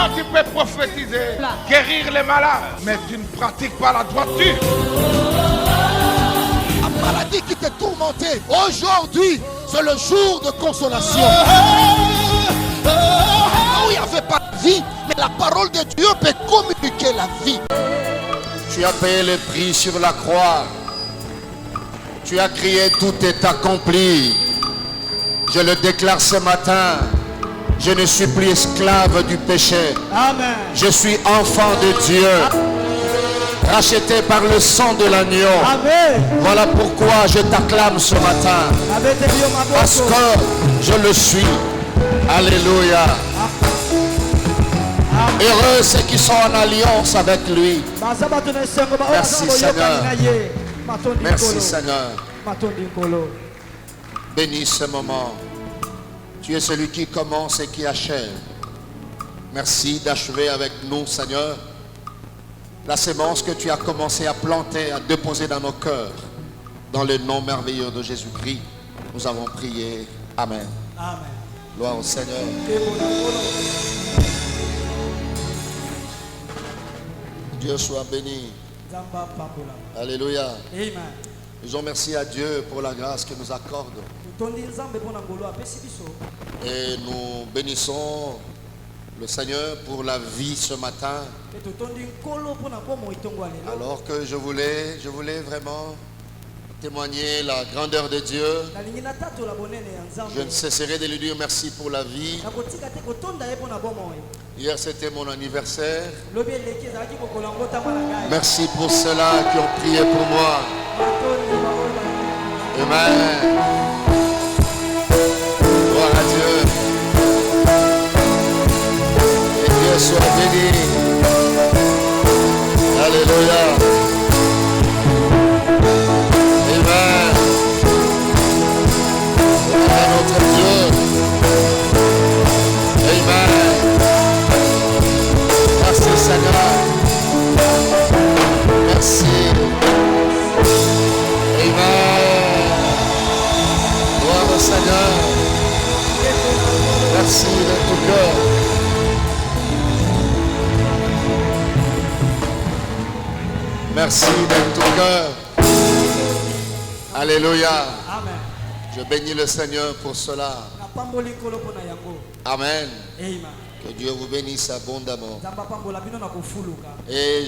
Toi, tu peux prophétiser, guérir les malades, mais tu ne pratiques pas la droiture. La maladie qui te tourmentait, aujourd'hui, c'est le jour de consolation. Où il n'y avait pas de vie, mais la parole de Dieu peut communiquer la vie. Tu as payé le prix sur la croix. Tu as crié, tout est accompli. Je le déclare ce matin. Je ne suis plus esclave du péché. Amen. Je suis enfant de Dieu. Racheté par le sang de l'agneau. Amen. Voilà pourquoi je t'acclame ce matin. Parce que je le suis. Alléluia. Heureux ceux qui sont en alliance avec lui. Merci Seigneur. Merci Seigneur. Bénis ce moment. Tu es celui qui commence et qui achève. Merci d'achever avec nous, Seigneur, la sémence que tu as commencé à planter, à déposer dans nos cœurs. Dans le nom merveilleux de Jésus-Christ, nous avons prié. Amen. Amen. Gloire au Seigneur. Dieu soit béni. Alléluia. Amen. Disons merci à Dieu pour la grâce qu'il nous accorde. Et nous bénissons le Seigneur pour la vie ce matin. Alors que je voulais vraiment témoigner la grandeur de Dieu. Je ne cesserai de lui dire merci pour la vie. Hier c'était mon anniversaire. Merci pour ceux-là qui ont prié pour moi. Amen. Gloire à Dieu. Et Dieu soit béni. Alléluia. Amen. Gloire à notre Dieu. Amen. Merci Seigneur. Merci. Amen. Gloire au Seigneur. Merci de tout cœur. Merci de tout cœur. Alléluia. Amen. Je bénis le Seigneur pour cela. Amen. Amen. Que Dieu vous bénisse abondamment. Et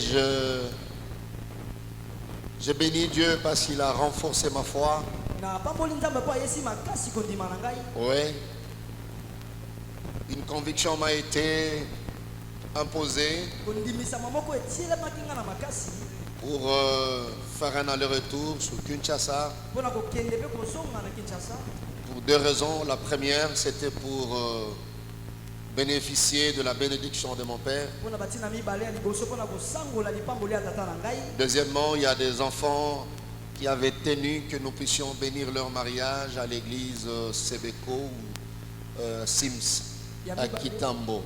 je bénis Dieu parce qu'il a renforcé ma foi. Oui. Une conviction m'a été imposée pour faire un aller-retour sur Kinshasa. Pour deux raisons. La première, c'était pour bénéficier de la bénédiction de mon père. Deuxièmement, il y a des enfants qui avaient tenu que nous puissions bénir leur mariage à l'église Sebeko ou Sims à Kitambo.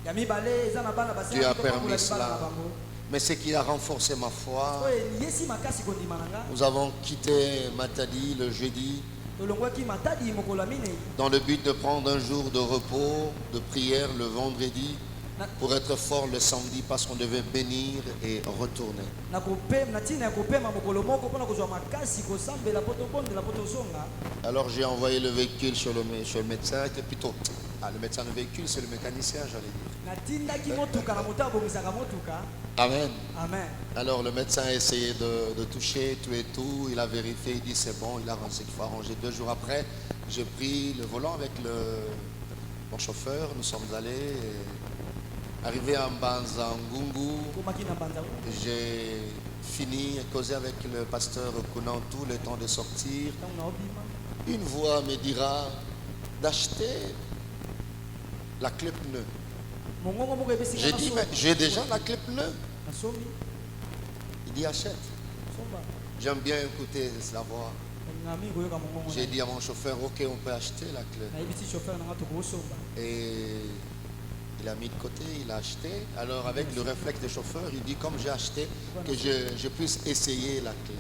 Dieu a permis cela. Mais ce qui a renforcé ma foi, nous avons quitté Matadi le jeudi dans le but de prendre un jour de repos, de prière le vendredi, pour être fort le samedi parce qu'on devait bénir et retourner. Alors j'ai envoyé le véhicule chez le médecin, était plutôt le médecin de véhicule, c'est le mécanicien, j'allais dire. Amen. Amen. Alors le médecin a essayé de toucher tout et tout, il a vérifié, il dit c'est bon, il a arrangé qu'il faut arranger. 2 jours après, j'ai pris le volant avec mon chauffeur, nous sommes allés. Arrivé à Mbanza-Ngungu, j'ai fini et causé avec le pasteur Kounantou le temps de sortir. Une voix me dira d'acheter la clé pneu. J'ai dit, mais j'ai déjà la clé pneu. Il dit, achète. J'aime bien écouter la voix. J'ai dit à mon chauffeur, ok, on peut acheter la clé. Et il a mis de côté, il a acheté. Alors avec le réflexe du chauffeur, il dit, comme j'ai acheté, que je puisse essayer la clé.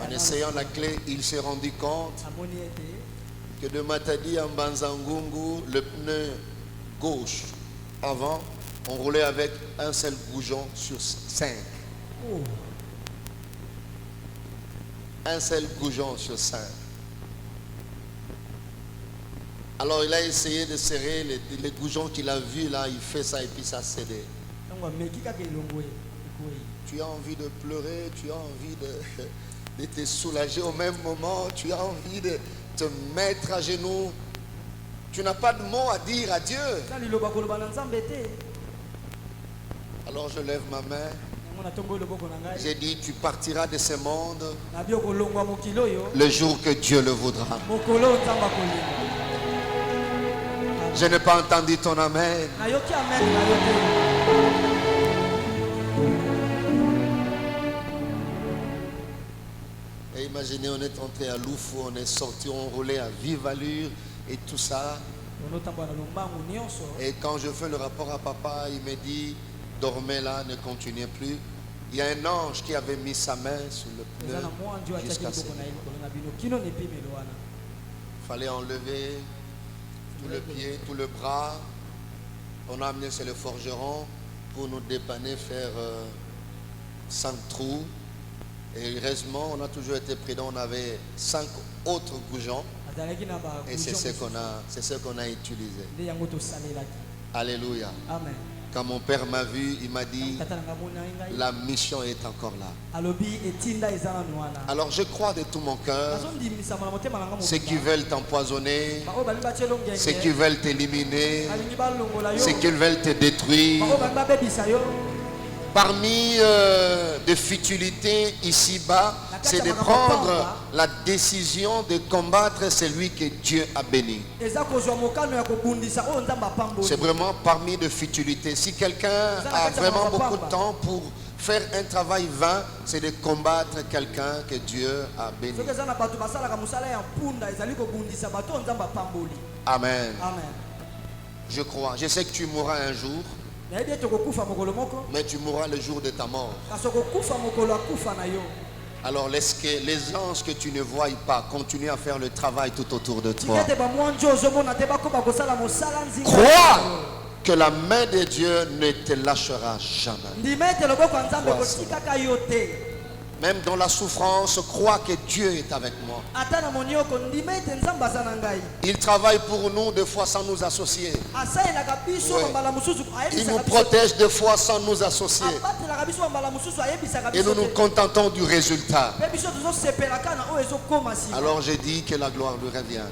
En essayant la clé, il s'est rendu compte que de Matadi à Mbanza-Ngungu, le pneu gauche avant On roulait avec un seul goujon sur 5. Oh. Un seul goujon sur 5. Alors il a essayé de serrer les goujons qu'il a vus là, il fait ça et puis ça cédait. Tu as envie de pleurer, tu as envie de te soulager au même moment, tu as envie de te mettre à genoux. Tu n'as pas de mots à dire à Dieu. Alors je lève ma main. J'ai dit, tu partiras de ce monde le jour que Dieu le voudra. Je n'ai pas entendu ton amen. Et imaginez, on est entré à Loufou, on est sorti, on roulait à vive allure et tout ça. Et quand je fais le rapport à papa, il me dit, dormez là, ne continuez plus. Il y a un ange qui avait mis sa main sur le pneu jusqu'à ce Il fallait enlever tout le pied, tout le bras. On a amené chez le forgeron pour nous dépanner, faire 5 trous. Et heureusement, on a toujours été prudent. On avait 5 autres goujons. Et c'est ce qu'on a utilisé. Alléluia. Amen. Quand mon père m'a vu, il m'a dit, la mission est encore là. Alors je crois de tout mon cœur, ceux qui veulent t'empoisonner, ceux qui veulent t'éliminer, ceux qui veulent te détruire, parmi des futilités ici-bas, c'est de prendre la décision de combattre celui que Dieu a béni. C'est vraiment parmi des futilités. Si quelqu'un a vraiment beaucoup de temps pour faire un travail vain, c'est de combattre quelqu'un que Dieu a béni. Amen. Je crois. Je sais que tu mourras un jour. Mais tu mourras le jour de ta mort. Alors laisse que les anges que tu ne vois pas continuent à faire le travail tout autour de toi. Crois que la main de Dieu ne te lâchera jamais. Même dans la souffrance, crois que Dieu est avec moi. Il travaille pour nous des fois sans nous associer. Oui. Il nous protège des fois sans nous associer. Et nous nous contentons du résultat. Alors j'ai dit que la gloire lui revienne.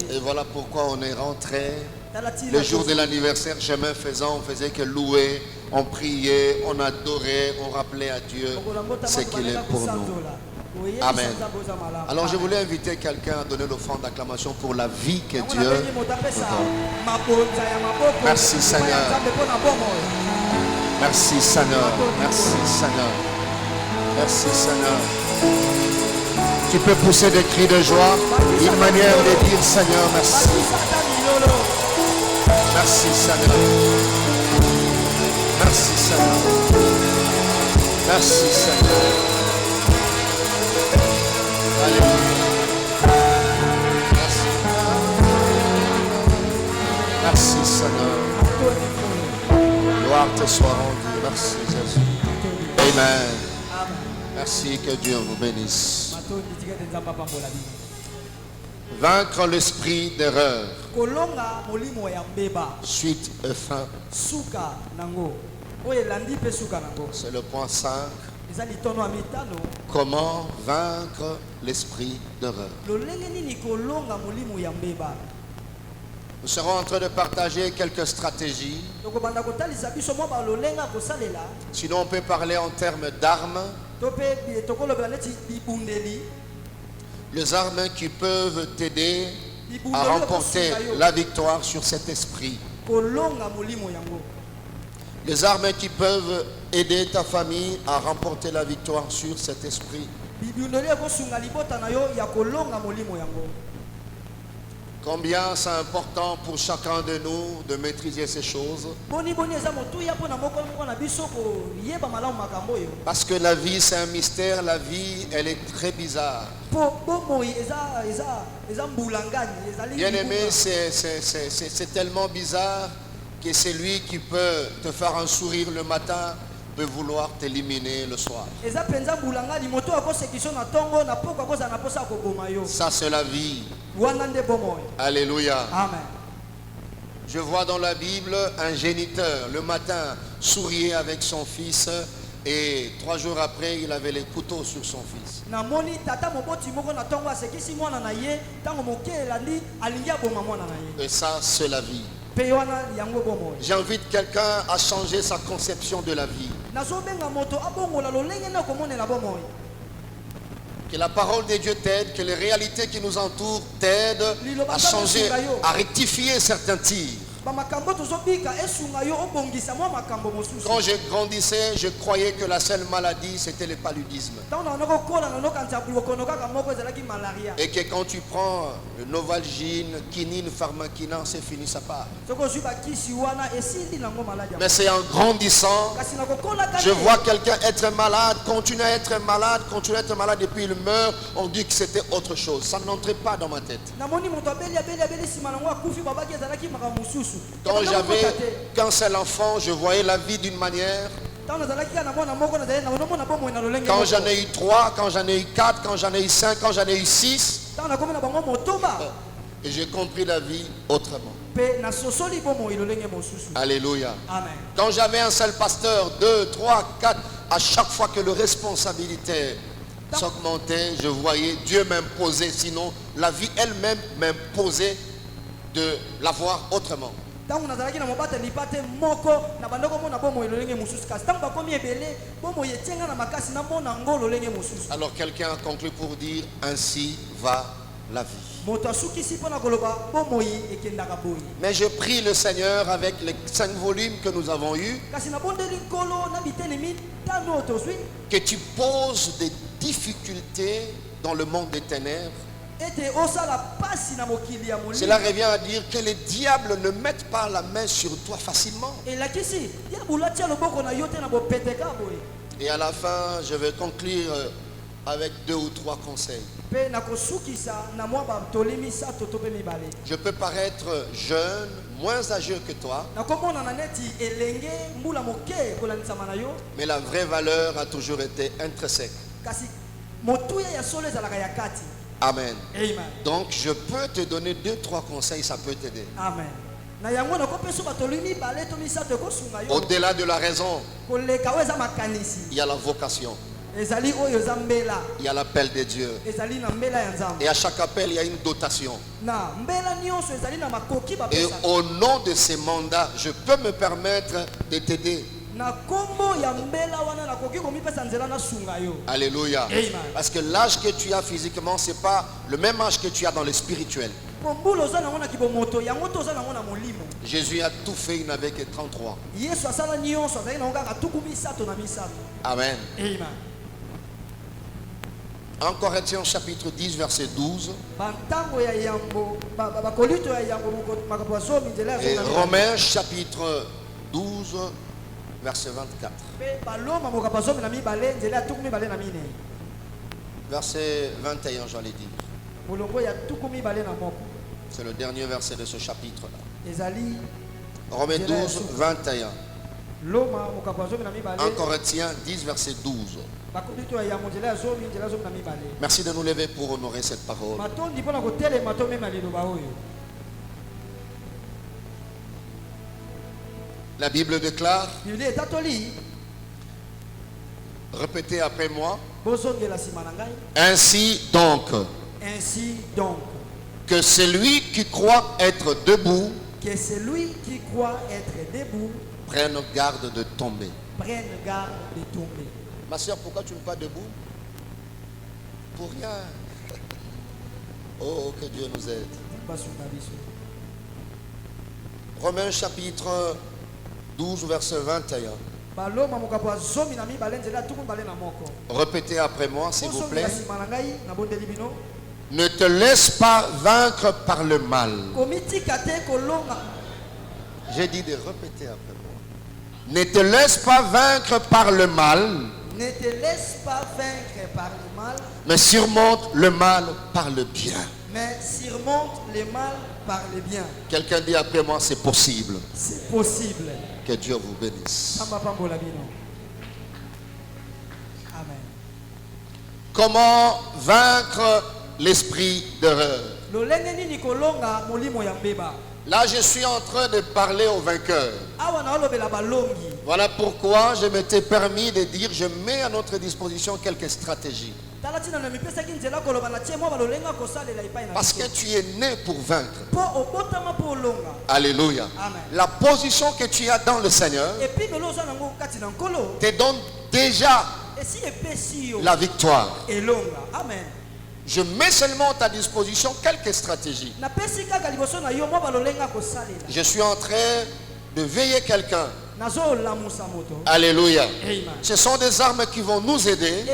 Et voilà pourquoi on est rentré. Le jour de l'anniversaire, chemin faisant, on faisait que louer, on priait, on adorait, on rappelait à Dieu ce qu'il est pour nous. Amen. Alors je voulais inviter quelqu'un à donner l'offrande d'acclamation pour la vie que Dieu nous donne. Merci Seigneur. Merci Seigneur. Merci Seigneur. Merci Seigneur. Tu peux pousser des cris de joie, une manière de dire Seigneur merci. Merci Seigneur. Merci Seigneur. Merci Seigneur. Alléluia. Merci. Merci Seigneur. Gloire te soit rendue. Merci Jésus. Amen. Merci, que Dieu vous bénisse. Vaincre l'esprit d'erreur. Suite et fin. C'est le point 5. Comment vaincre l'esprit d'erreur. Nous serons en train de partager quelques stratégies. Sinon on peut parler en termes d'armes. Les armes qui peuvent t'aider à remporter la victoire sur cet esprit. Les armes qui peuvent aider ta famille à remporter la victoire sur cet esprit. Combien c'est important pour chacun de nous de maîtriser ces choses. Parce que la vie c'est un mystère, la vie elle est très bizarre. Bien aimé, c'est tellement bizarre que celui qui peut te faire un sourire le matin peut vouloir t'éliminer le soir. Ça, c'est la vie. Alléluia. Amen. Je vois dans la Bible un géniteur, le matin, souriait avec son fils et 3 jours après, il avait les couteaux sur son fils. Et ça, c'est la vie. J'invite quelqu'un à changer sa conception de la vie. Que la parole de Dieu t'aide, que les réalités qui nous entourent t'aident à changer, à rectifier certains tirs. Quand je grandissais, je croyais que la seule maladie, c'était le paludisme. Et que quand tu prends le Novalgine, quinine, pharmakina, c'est fini, ça part. Mais c'est en grandissant, je vois quelqu'un être malade, continuer à être malade, et puis il meurt, on dit que c'était autre chose. Ça n'entrait pas dans ma tête. Quand j'avais qu'un seul enfant, je voyais la vie d'une manière. Quand j'en ai eu 3, quand j'en ai eu 4, quand j'en ai eu 5, quand j'en ai eu 6, et j'ai compris la vie autrement. Alléluia. Amen. Quand j'avais un seul pasteur, 2, 3, 4, à chaque fois que le responsabilité s'augmentait, je voyais Dieu m'imposer, sinon la vie elle-même m'imposait de la voir autrement. Alors quelqu'un a conclu pour dire ainsi va la vie. Mais je prie le Seigneur avec les 5 volumes que nous avons eus, que tu poses des difficultés dans le monde des ténèbres. Cela revient à dire que les diables ne mettent pas la main sur toi facilement. Et à la fin, je vais conclure avec 2 ou 3 conseils. Je peux paraître jeune, moins âgé que toi, mais la vraie valeur a toujours été intrinsèque. Amen. Donc je peux te donner 2-3 conseils, ça peut t'aider. Amen. Au-delà de la raison, il y a la vocation. Il y a l'appel de Dieu. Et à chaque appel, il y a une dotation. Et au nom de ces mandats, je peux me permettre de t'aider. Alléluia. Parce que l'âge que tu as physiquement, ce n'est pas le même âge que tu as dans le spirituel. Jésus a tout fait, il n'avait que 33. Amen. En Corinthiens chapitre 10 verset 12 et Romains chapitre 12 verset 24. Verset 21, j'allais dire. C'est le dernier verset de ce chapitre-là. Romains 12, 21. En Corinthiens 10, verset 12. Merci de nous lever pour honorer cette parole. La Bible déclare, répétez après moi, ainsi donc, que celui qui croit être debout, prenne garde de tomber. Ma soeur, pourquoi tu n'es pas debout? Pour rien. Oh, que Dieu nous aide. Romains chapitre 12, verset 21. Répétez après moi, s'il vous plaît. Ne te laisse pas vaincre par le mal. J'ai dit de répéter après moi. Ne te laisse pas vaincre par le mal. Ne te laisse pas vaincre par le mal. Mais surmonte le mal par le bien. Mais surmonte le mal Parlez bien. Quelqu'un dit après moi, c'est possible. C'est possible. Que Dieu vous bénisse. Amen. Comment vaincre l'esprit d'erreur? Là, je suis en train de parler aux vainqueurs. Voilà pourquoi je m'étais permis de dire, je mets à notre disposition quelques stratégies. Parce que tu es né pour vaincre. Alléluia. Amen. La position que tu as dans le Seigneur te donne déjà la victoire. Amen. Je mets seulement à ta disposition quelques stratégies. Je suis en train de veiller quelqu'un. Alléluia. Amen. Ce sont des armes qui vont nous aider.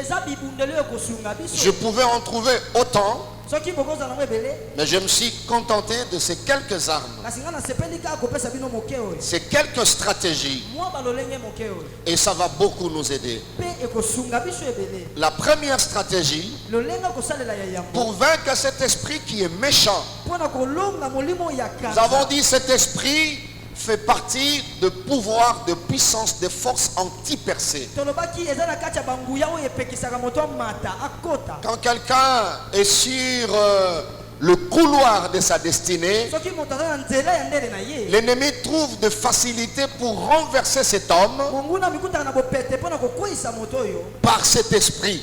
Je pouvais en trouver autant, mais je me suis contenté de ces quelques armes, ces quelques stratégies, et ça va beaucoup nous aider. La première stratégie, pour vaincre cet esprit qui est méchant, nous avons dit cet esprit fait partie de pouvoir, de puissance, de force anti-percée. Quand quelqu'un est sur le couloir de sa destinée, l'ennemi trouve de facilité pour renverser cet homme par cet esprit.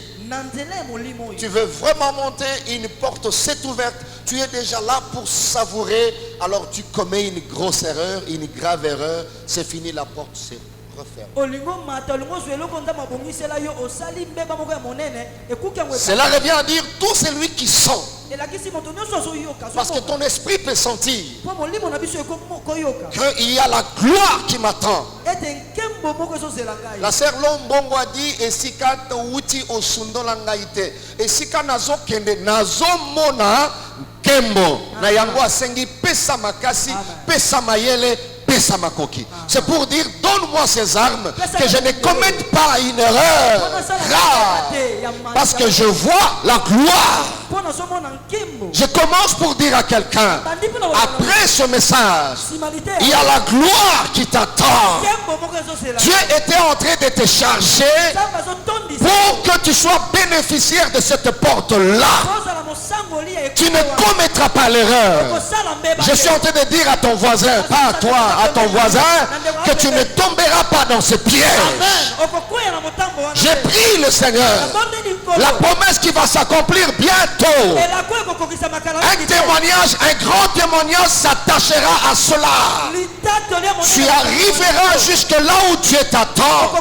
Tu veux vraiment monter une porte, c'est ouverte, tu es déjà là pour savourer, alors tu commets une grosse erreur, une grave erreur, c'est fini, la porte se referme. Cela revient à dire tout celui qui sent. Parce que ton esprit peut sentir qu'il y a la gloire qui m'attend. La sœur Lombongo a dit esika wuti osundola ngaite esika nazo kende nazo mona kembo na yango asengi pesa makasi pesa mayele pesa makoki. C'est pour dire donne-moi ces armes que je ne commette pas une erreur grave parce que je vois la gloire. Je commence pour dire à quelqu'un, après ce message, il y a la gloire qui t'attend. Dieu était en train de te charger pour que tu sois bénéficiaire de cette porte-là. Tu ne commettras pas l'erreur. Je suis en train de dire à ton voisin, pas à toi, à ton voisin, que tu ne tomberas pas dans ce piège. J'ai pris le Seigneur. La promesse qui va s'accomplir bientôt. Un témoignage, un grand témoignage s'attachera à cela. Tu arriveras jusque là où Dieu t'attend.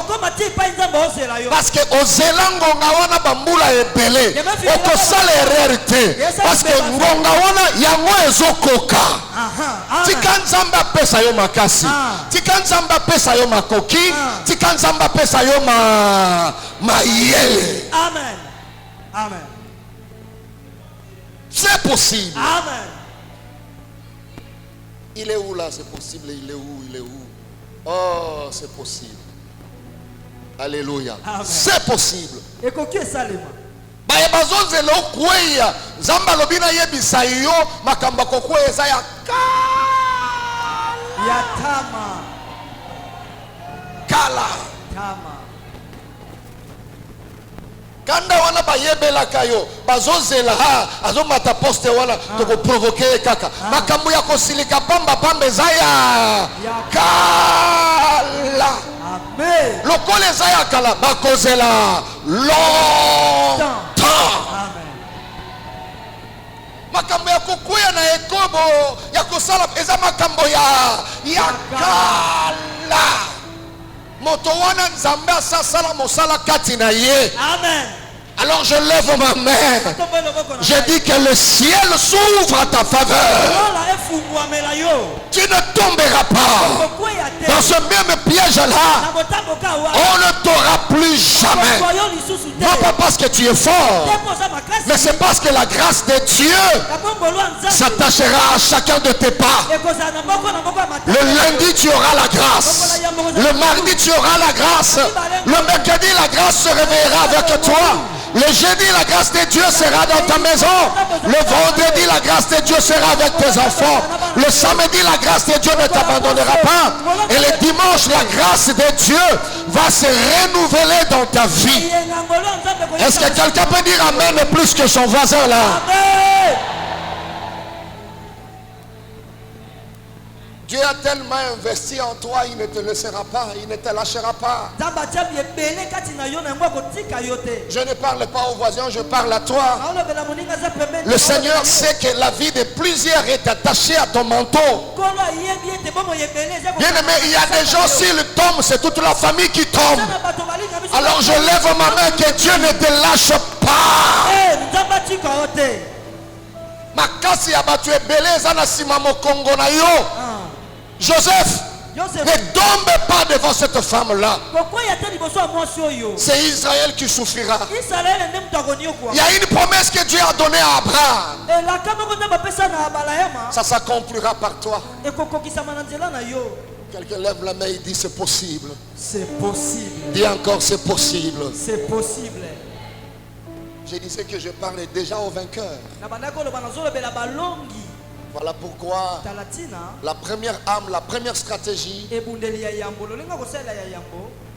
Parce que au Zélango ngawana bambula ebele okosala erreur te. Parce que ngonga wana yango ezokoka. Tika nzamba pesa yo makasi. Tika nzamba pesa yo makoki. Tika nzamba pesa yo mayele. Amen. Amen. C'est possible. Amen. Il est où là? C'est possible. Il est où? Il est où? Oh, c'est possible. Alléluia. C'est possible. Baye bazonzela okweya nzamba lobina yebisa yo makamba kokweza ya kala kanda wana bayebelaka yo bazozela azomata poste wana tokoprovoke kaka makambo ya kosilika pamba pamba eza ya kala. Amen. Lokola eza ya kala bakozela longtemps. Makambo ya kokwea na ekobo ya kosala eza makambo ya kala. Moto wana nzambe asasala mosala kati na ye. Amen. Alors je lève ma main. Je dis que le ciel s'ouvre à ta faveur. Tu ne tomberas pas dans ce même piège-là. On ne t'aura plus jamais. Non pas parce que tu es fort, mais c'est parce que la grâce de Dieu s'attachera à chacun de tes pas. Le lundi, tu auras la grâce. Le mardi, tu auras la grâce. Le mercredi, la grâce se réveillera avec toi. Le jeudi, la grâce de Dieu sera dans ta maison. Le vendredi, la grâce de Dieu sera avec tes enfants. Le samedi, la grâce de Dieu ne t'abandonnera pas. Et le dimanche, la grâce de Dieu va se renouveler dans ta vie. Est-ce que quelqu'un peut dire amen plus que son voisin là? Dieu a tellement investi en toi, il ne te laissera pas, il ne te lâchera pas. Je ne parle pas aux voisins, je parle à toi. Le Seigneur sait que la vie de plusieurs est attachée à ton manteau. Bien aimé, il y a des gens, s'ils tombent, c'est toute la famille qui tombe. Alors je lève ma main, que Dieu ne te lâche pas. Makasi abattu ebele zana simamo Congo na yo. Joseph, ne tombe pas devant cette femme-là. C'est Israël qui souffrira. Il y a une promesse que Dieu a donnée à Abraham. Ça s'accomplira par toi. Quelqu'un lève la main et dit c'est possible. C'est possible. Dis encore c'est possible. C'est possible. Je disais que je parlais déjà aux vainqueurs. Voilà pourquoi la première arme, la première stratégie,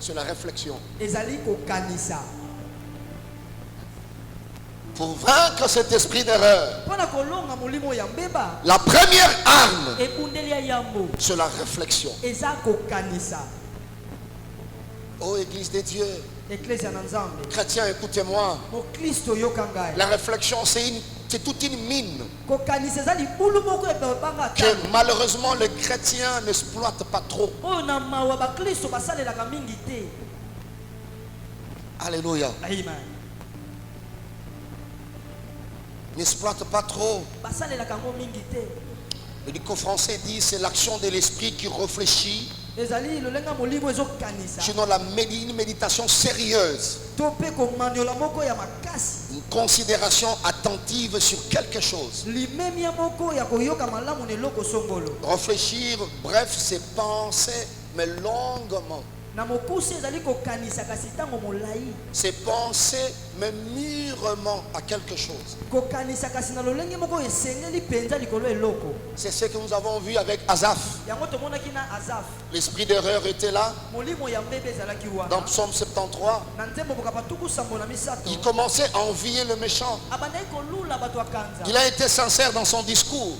c'est la réflexion. Pour vaincre cet esprit d'erreur, la première arme, c'est la réflexion. Oh Église de Dieu, chrétiens, écoutez-moi. La réflexion, c'est toute une mine que malheureusement les chrétiens n'exploitent pas trop. Alléluia. N'exploitent pas trop. Le dico français dit c'est l'action de l'esprit qui réfléchit. Sinon une méditation sérieuse, une considération attentive sur quelque chose. Réfléchir, bref, c'est penser, mais longuement. C'est penser, mais mûrement à quelque chose. C'est ce que nous avons vu avec Asaph. L'esprit d'erreur était là. Dans Psaume 73, il commençait à envier le méchant. Il a été sincère dans son discours.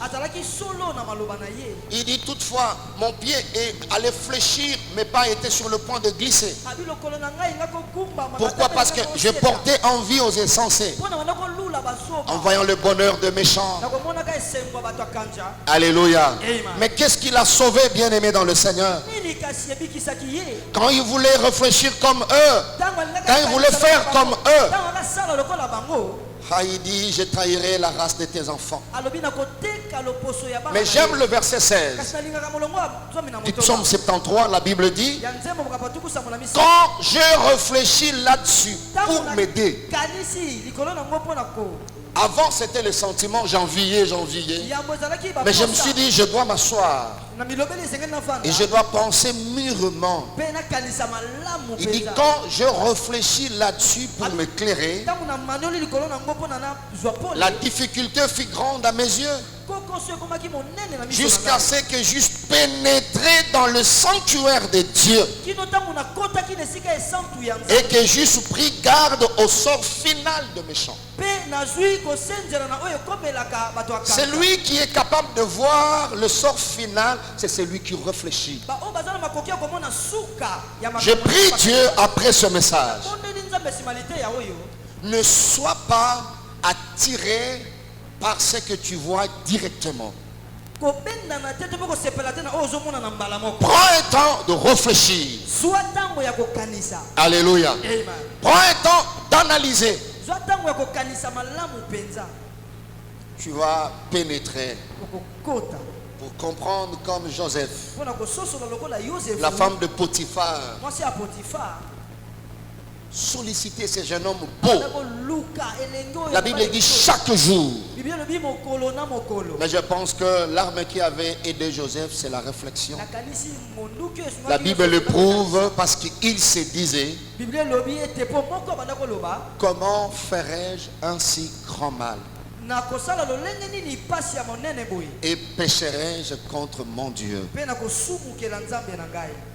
Il dit toutefois, mon pied est allé fléchir, mais pas été sur le point de glisser. Pourquoi? Parce que je portais envie aux insensés en voyant le bonheur de méchants. Alléluia. Mais qu'est-ce qu'il a sauvé, bien aimé dans le Seigneur? Quand il voulait réfléchir comme eux, quand il voulait faire comme eux, il dit, je trahirai la race de tes enfants. Mais j'aime le verset 16 du psaume 73. La Bible dit, quand je réfléchis là-dessus pour m'aider. Avant c'était le sentiment, j'enviais. Mais je me suis dit, je dois m'asseoir et je dois penser mûrement. Il dit, quand je réfléchis là-dessus pour m'éclairer, la difficulté fut grande à mes yeux, jusqu'à ce que j'eusse pénétré dans le sanctuaire de Dieu et que j'eusse pris garde au sort final de méchants. C'est lui qui est capable de voir le sort final, c'est celui qui réfléchit. Je prie Dieu après ce message, ne sois pas attiré par ce que tu vois directement. Prends un temps de réfléchir. Alléluia. Prends un temps d'analyser. Tu vas pénétrer pour comprendre comme Joseph, la femme de Potiphar. solliciter ces jeunes hommes beaux. La Bible dit chaque jour. Mais je pense que l'arme qui avait aidé Joseph, c'est la réflexion. La Bible le prouve parce qu'il se disait, comment ferais-je un si grand mal? Et pécherai-je contre mon Dieu?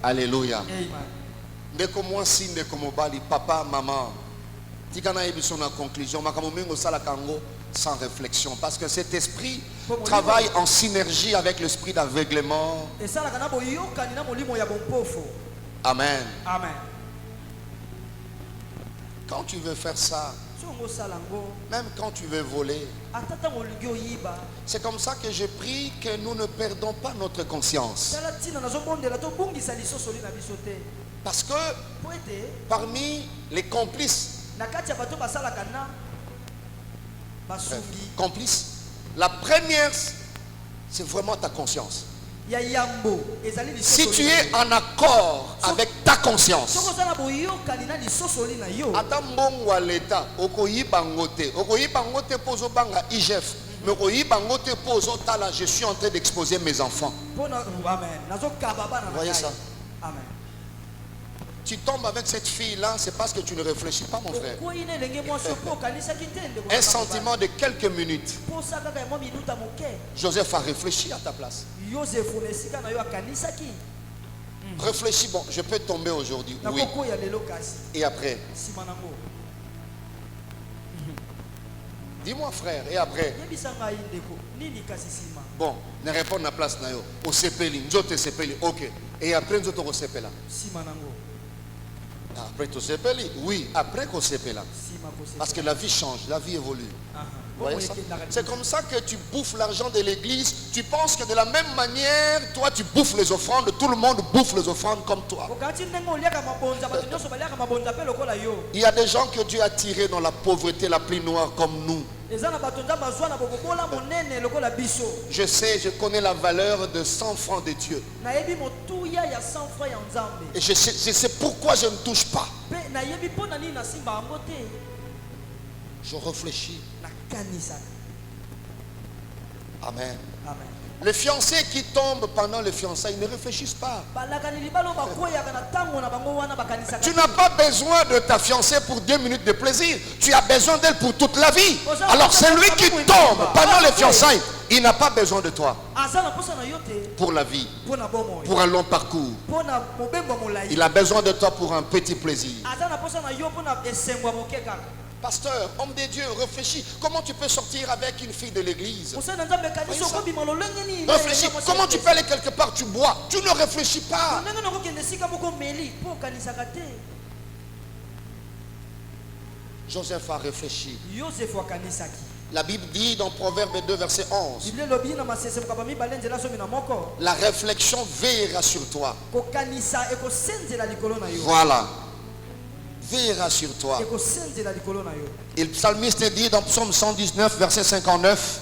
Alléluia. Ndeko mwasi ndeko mobali, papa, maman, tikana yebiso na conclusion, makamomingo sala kango sans réflexion, parce que cet esprit travaille en synergie avec l'esprit d'aveuglement. Amen. Amen. Quand tu veux faire ça, même quand tu veux voler, c'est comme ça que je prie que nous ne perdons pas notre conscience. Parce que parmi les complices, la première, c'est vraiment ta conscience. Si tu es en accord avec ta conscience, je suis en train d'exposer mes enfants. Voyez ça? Amen. Tu tombes avec cette fille-là, c'est parce que tu ne réfléchis pas, mon frère. Un sentiment de quelques minutes. Joseph a réfléchi à ta place. Réfléchis, bon, je peux tomber aujourd'hui. Oui. Et après? Dis-moi, frère, et après? Bon, ne réponds à la place. Ok. Et après, nous autres, après tout sepeli, oui, après qu'on sepela. Parce que la vie change, la vie évolue. C'est comme ça que tu bouffes l'argent de l'église. Tu penses que de la même manière, toi tu bouffes les offrandes, tout le monde bouffe les offrandes comme toi. Il y a des gens que Dieu a tirés dans la pauvreté la plus noire comme nous. Je sais, je connais la valeur de 100 francs de Dieu. Et je sais pourquoi je ne touche pas. Je réfléchis. Amen. Amen. Les fiancés qui tombent pendant les fiançailles ne réfléchissent pas. Tu n'as pas besoin de ta fiancée pour 2 minutes de plaisir. Tu as besoin d'elle pour toute la vie. Alors celui qui tombe pendant les fiançailles, il n'a pas besoin de toi pour la vie, pour un long parcours. Il a besoin de toi pour un petit plaisir. Pasteur, homme de Dieu, réfléchis. Comment tu peux sortir avec une fille de l'église? Réfléchis. Comment tu peux aller quelque part, tu bois? Tu ne réfléchis pas. Joseph a réfléchi. La Bible dit dans Proverbe 2, verset 11. La réflexion veillera sur toi. Voilà. Veillera sur toi. Et le psalmiste dit dans Psaume 119, verset 59.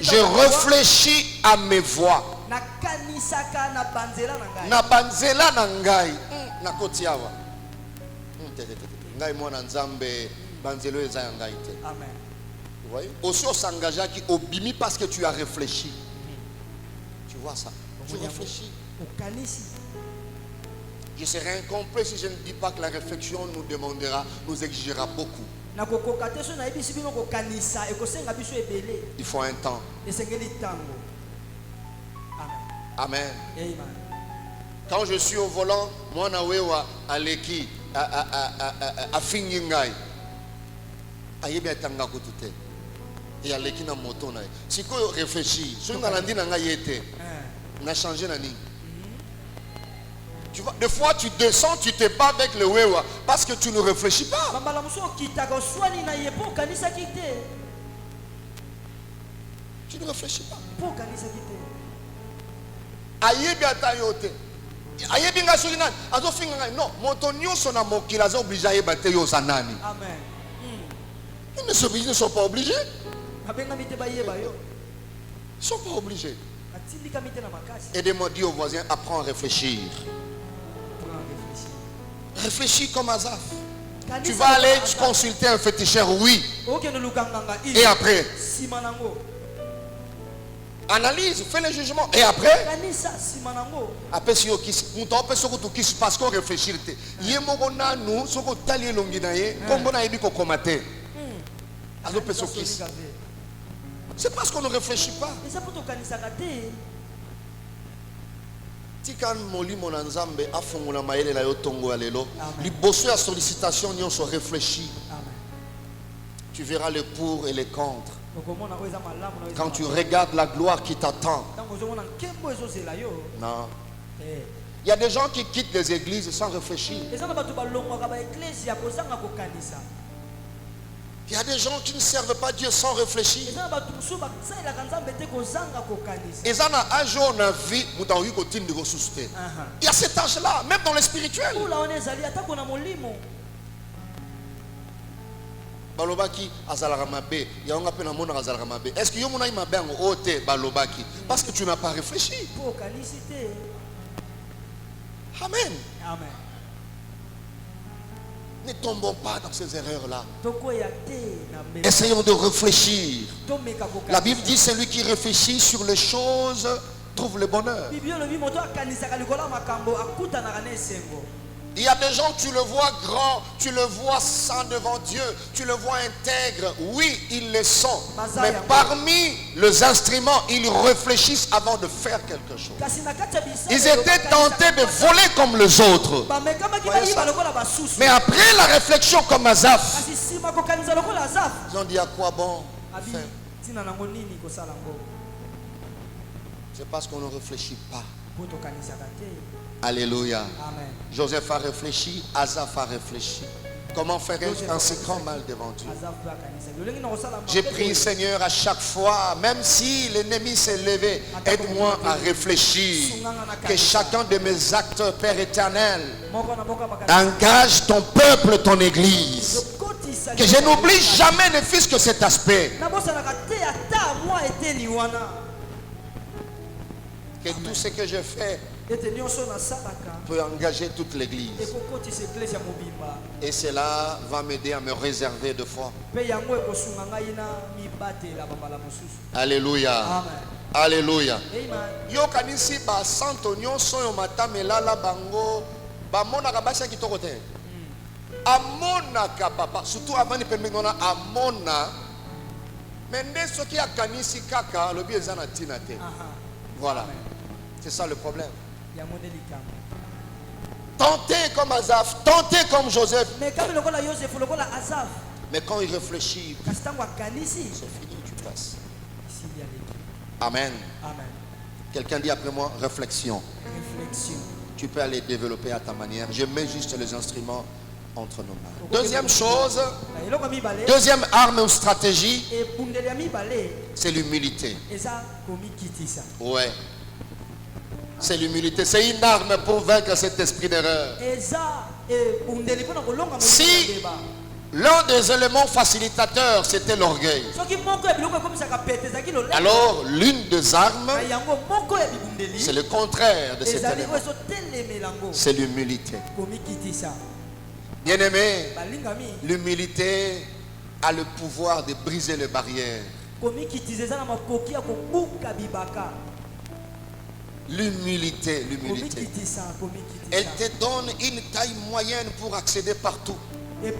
Je réfléchis à mes voies. Na banzela na ngai. Na kotiawa. Ngai mwana nzambe banzelo eza ngai te. Amen. Vous voyez? Aussi on s'engage qui obimi parce que tu as réfléchi. Tu vois ça? Tu réfléchis. Je serai incomplet si je ne dis pas que la réflexion nous demandera, nous exigera beaucoup. Il faut un temps. Amen. Quand je suis au volant, moi nawewa aleki a fingingai. Ayebi atanga kutute. Et aleki na moto na. Si ko réfléchir, so ngalandi na ngai yete. Na changer na ni. Tu vois, des fois tu descends, tu te bats avec le wewa parce que tu ne réfléchis pas. Tu ne réfléchis pas. Ayebi atayote. Ayebi nga suri nani? Azo finga ngai. Non, moto nyonso na mokila azo obligé ayeba te yo sanani. Amen. Ils ne sont pas obligés. Ils ne sont pas obligés. Aidez-moi, dis au voisin, apprends à réfléchir. Réfléchis comme Asaph. Tu vas aller consulter un féticheur, oui. Et après, analyse, fais le jugement. Et après, parce qu'on réfléchit. C'est parce qu'on ne réfléchit pas. Tikan moli monanzambe afungula maele la yotongo alelo. Liboso ya sollicitation nyon so réfléchis. Tu verras le pour et les contre. Quand tu regardes la gloire qui t'attend. Non. Il y a des gens qui quittent les églises sans réfléchir. Il y a des gens qui ne servent pas Dieu sans réfléchir. Il y a cet âge-là, même dans le spirituel. Est-ce que parce que tu n'as pas réfléchi? Amen. Amen. Ne tombons pas dans ces erreurs-là. Essayons de réfléchir. La Bible dit celui qui réfléchit sur les choses trouve le bonheur. Il y a des gens, tu le vois grand, tu le vois saint devant Dieu, tu le vois intègre. Oui, ils le sont. Mais parmi les instruments, ils réfléchissent avant de faire quelque chose. Ils étaient tentés de voler comme les autres. Mais après la réflexion comme Asaph, ils ont dit à quoi bon faire? C'est parce qu'on ne réfléchit pas. Alléluia. Amen. Joseph a réfléchi, Asaph a réfléchi. Comment faire un si grand mal devant Dieu? J'ai prié, Seigneur, à chaque fois, même si l'ennemi s'est levé, aide-moi à réfléchir. Que chacun de mes actes, Père éternel, engage ton peuple, ton église. Que je n'oublie jamais ne fût-ce que cet aspect. Que tout ce que je fais peut engager toute l'église. Et cela va m'aider à me réserver de foi. Alléluia. Alléluia. Yo kanisi ba santo nyonso yo matamelala bango ba monaka basi kitoko te. Amonaka papa surtout avant ni pembengona amona. Mende soki akanisi kaka lobi ezana tina te. Voilà. C'est ça le problème. Tenter comme Asaph, tenter comme Joseph. Mais quand il réfléchit, c'est fini, tu passes. Amen. Amen. Quelqu'un dit après moi, réflexion. Réflexion. Tu peux aller développer à ta manière. Je mets juste les instruments entre nos mains. Deuxième chose, deuxième arme ou stratégie, c'est l'humilité. Ouais. C'est l'humilité. C'est une arme pour vaincre cet esprit d'erreur. Si l'un des éléments facilitateurs c'était l'orgueil, alors l'une des armes, c'est le contraire de cet élément. C'est l'humilité. Bien-aimé, l'humilité a le pouvoir de briser les barrières. L'humilité, l'humilité. Elle te donne une taille moyenne pour accéder partout. Ouais.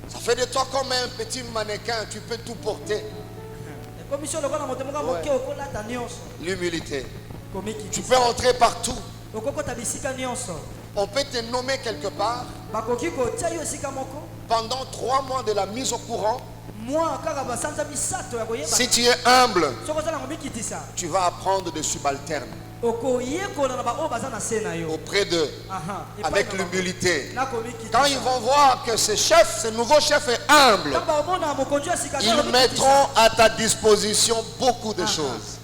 Ça fait de toi comme un petit mannequin, tu peux tout porter. Ouais. L'humilité. Tu peux entrer partout. On peut te nommer quelque part. Pendant 3 mois de la mise au courant, si tu es humble, tu vas apprendre des subalternes auprès d'eux, avec l'humilité. Quand ils vont voir que ce nouveau chef est humble, ils mettront à ta disposition beaucoup de choses.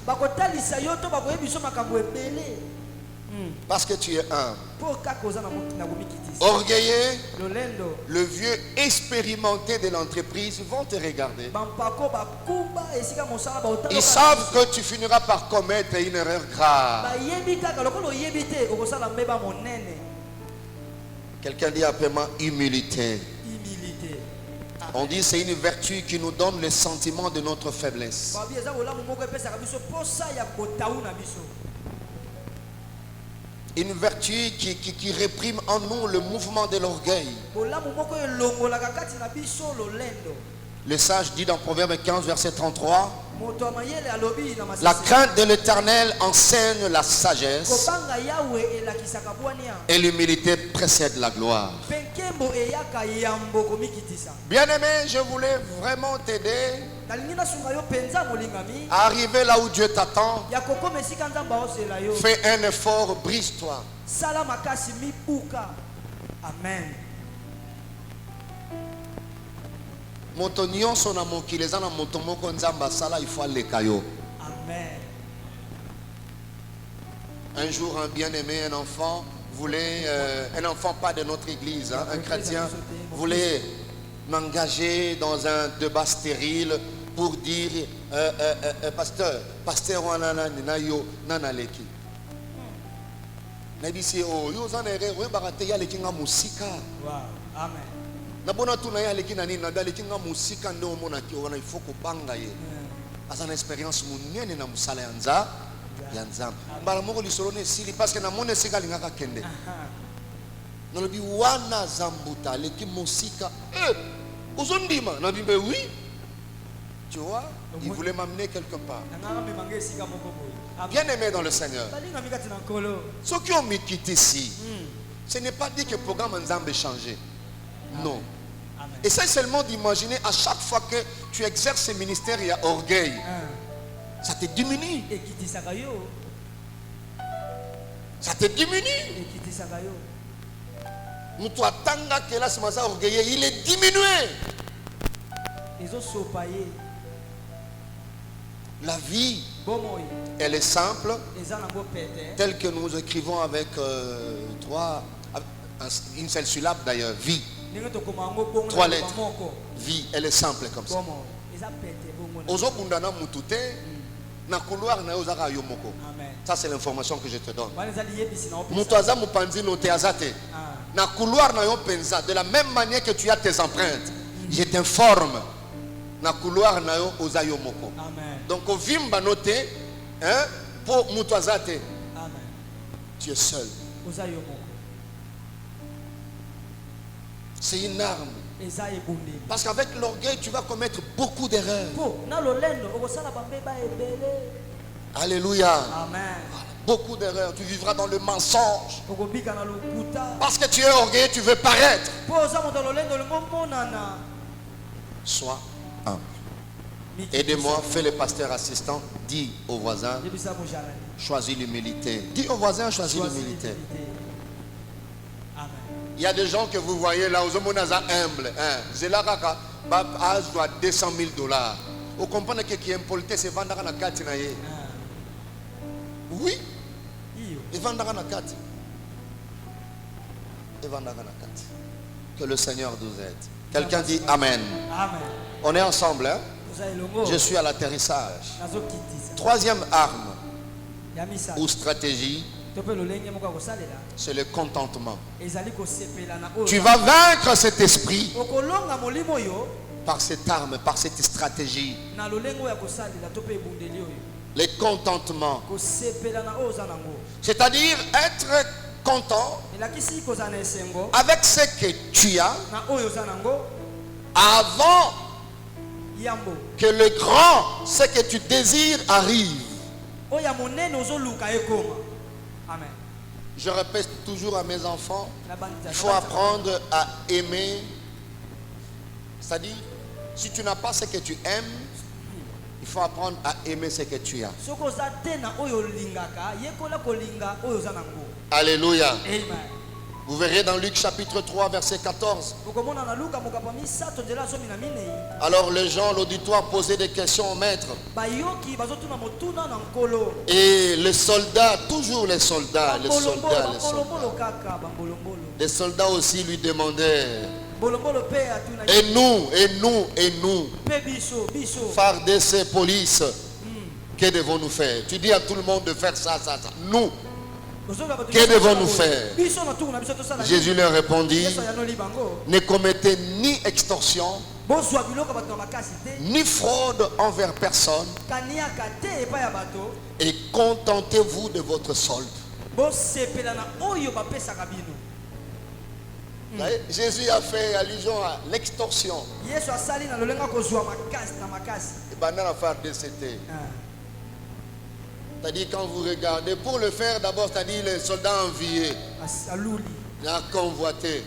Parce que tu es humble. Orgueilleux, le vieux expérimenté de l'entreprise vont te regarder. Ils savent que tu finiras par commettre une erreur grave. Quelqu'un dit appelle-moi humilité. On dit c'est une vertu qui nous donne le sentiment de notre faiblesse. Une vertu qui réprime en nous le mouvement de l'orgueil. Le sage dit dans Proverbe 15 verset 33, la crainte de l'Éternel enseigne la sagesse et l'humilité précède la gloire. Bien-aimé, je voulais vraiment t'aider à arriver là où Dieu t'attend. Fais un effort, brise-toi. Amen. Moto nyonso na mokili eza na moto moko nzamba sala il faut aleka yo. Amen. Un jour un bien-aimé, un enfant voulait, un enfant pas de notre église, hein, un chrétien voulait m'engager dans un débat stérile pour dire pasteur wana na yo nana leki. Na bisi o yo zanere we barate ya leki nga musika. Wow. Amen. Nabona tu na ya leki nani na daleki nga musika ndo mona ki wana il faut ko banga ye. Asa na expérience munene na musala yanza yanza. Mbala moko lisolo ne sili parce que na mona sika lingaka kende. Nalobi wana zambuta leki musika uzondima na bimbe oui. Tu vois, il voulait m'amener quelque part. Bien aimé dans le Seigneur. Ceux qui ont mis quitté ici, ce n'est pas dit que le programme Nzambe est changé. Non. Et c'est seulement d'imaginer à chaque fois que tu exerces ce ministère, il y a orgueil. Ça te diminue. Ça te diminue. Nous t'attendons que là, ce matin orgueilleux, il est diminué. La vie, elle est simple, telle que nous écrivons avec une seule syllabe d'ailleurs, vie. 3 lettres. Vie, elle est simple comme ça. Ça c'est l'information que je te donne. De la même manière que tu as tes empreintes, je t'informe. Na couloir na yo ozayo moko. Donc au vimba noté hein pour mutwazate. Amen. Tu es seul. Ozayo moko. C'est une arme. Parce qu'avec l'orgueil tu vas commettre beaucoup d'erreurs. Alléluia. Amen. Beaucoup d'erreurs, tu vivras dans le mensonge. Parce que tu es orgueilleux, tu veux paraître. Sois humble. Aidez-moi, fais le pasteur assistant. Dis au voisin, choisis l'humilité. Dis au voisin, choisis l'humilité. Il y a des gens que vous voyez là, aux hommes humbles. C'est là que doit 200 000 $. Vous comprenez que qui est impolité, c'est vendre la carte. Oui. Et vendre la carte. Et vendre la carte. Que le Seigneur nous aide. Quelqu'un dit Amen. Amen. On est ensemble, hein? Je suis à l'atterrissage. Troisième arme ou stratégie, c'est le contentement. Tu vas vaincre cet esprit par cette arme, par cette stratégie. Le contentement. C'est-à-dire être content avec ce que tu as avant que le grand, ce que tu désires, arrive. Amen. Je répète toujours à mes enfants, il faut apprendre à aimer. C'est-à-dire, si tu n'as pas ce que tu aimes, il faut apprendre à aimer ce que tu as. Alléluia. Alléluia. Amen. Vous verrez dans Luc chapitre 3 verset 14. Alors les gens, l'auditoire posaient des questions au maître. Et les soldats, toujours les soldats. Les soldats aussi lui demandaient. Et nous, FARDC, police, que devons-nous faire? Tu dis à tout le monde de faire ça. Nous, que devons-nous faire? Jésus leur répondit, ne commettez ni extorsion, ni fraude envers personne, et contentez-vous de votre solde. Jésus a fait allusion à l'extorsion. Et c'est-à-dire quand vous regardez, pour le faire d'abord, c'est-à-dire les soldats enviés, la convoité,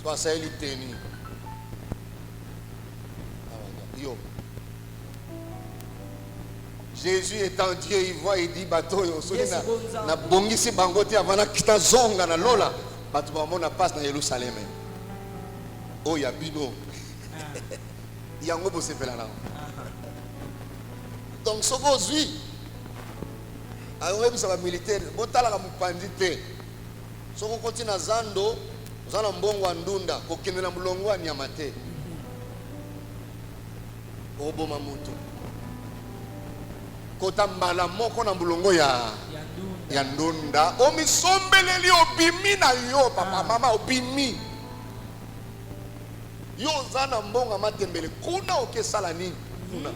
soit ça il tenu. Jésus étant Dieu, il voit, il dit bateau, na bongisi bangote avana kita zonga na lola, bato ba mona passe na Yerusalem. Oh ya bino. Yango bo sepela na. Donc ce qu'aujourd'hui, alors ça va militaire, botala ka mupandi te. So ko continue na zando, zana mbongo andunda, ko kende na mulongo wa nyamate. Obo mamutu. Kota mbala moko na mulongo ya ndunda. Omi sombeleli obimi na yo papa mama obimi. Yo zana mbongo matembele kuna okesala nini? Kuna.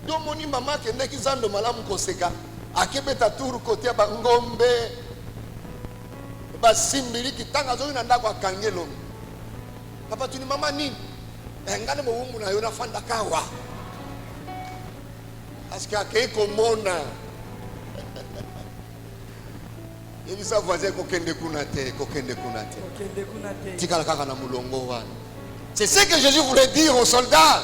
Domoni mama kende kizando malamu koseka akebeta turu kote ya bangombe basimbili kitanga zo na ndako akangelo papa tuni mama nini ngane mo wumbu na yo na fanda kawa aska akeko mona yebi sa voisin ko kende kuna te tikala kaka na mulongo wana. C'est ce que Jésus voulait dire aux soldats.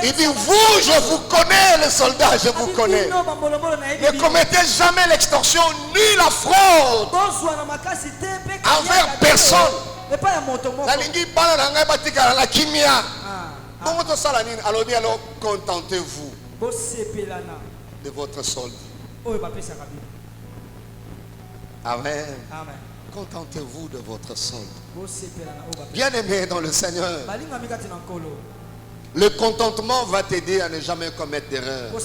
Il dit, vous, je vous connais, les soldats, je vous connais. Ne commettez jamais l'extorsion ni la fraude envers personne. Alors contentez-vous de votre solde. Amen. Contentez-vous de votre solde. Bien-aimé dans le Seigneur, le contentement va t'aider à ne jamais commettre d'erreur. Ouais.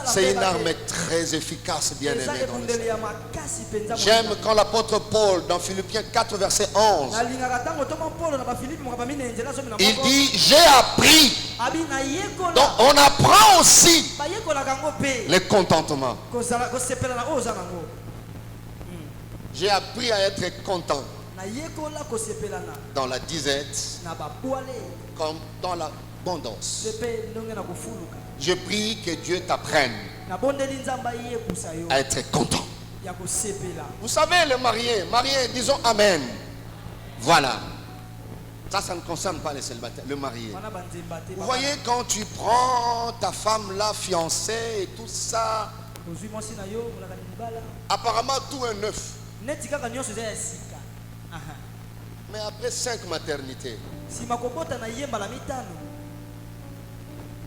C'est une arme très efficace, bien-aimé dans le Seigneur. J'aime quand l'apôtre Paul, dans Philippiens 4, verset 11, il dit, j'ai appris. Donc on apprend aussi le contentement. J'ai appris à être content dans la disette comme dans l'abondance. Je prie que Dieu t'apprenne à être content. Vous savez, le marié, disons Amen. Voilà. Ça ne concerne pas les célibataires, le marié. Vous voyez, quand tu prends ta femme là, fiancée et tout ça, apparemment tout est neuf. Mais après 5 maternités,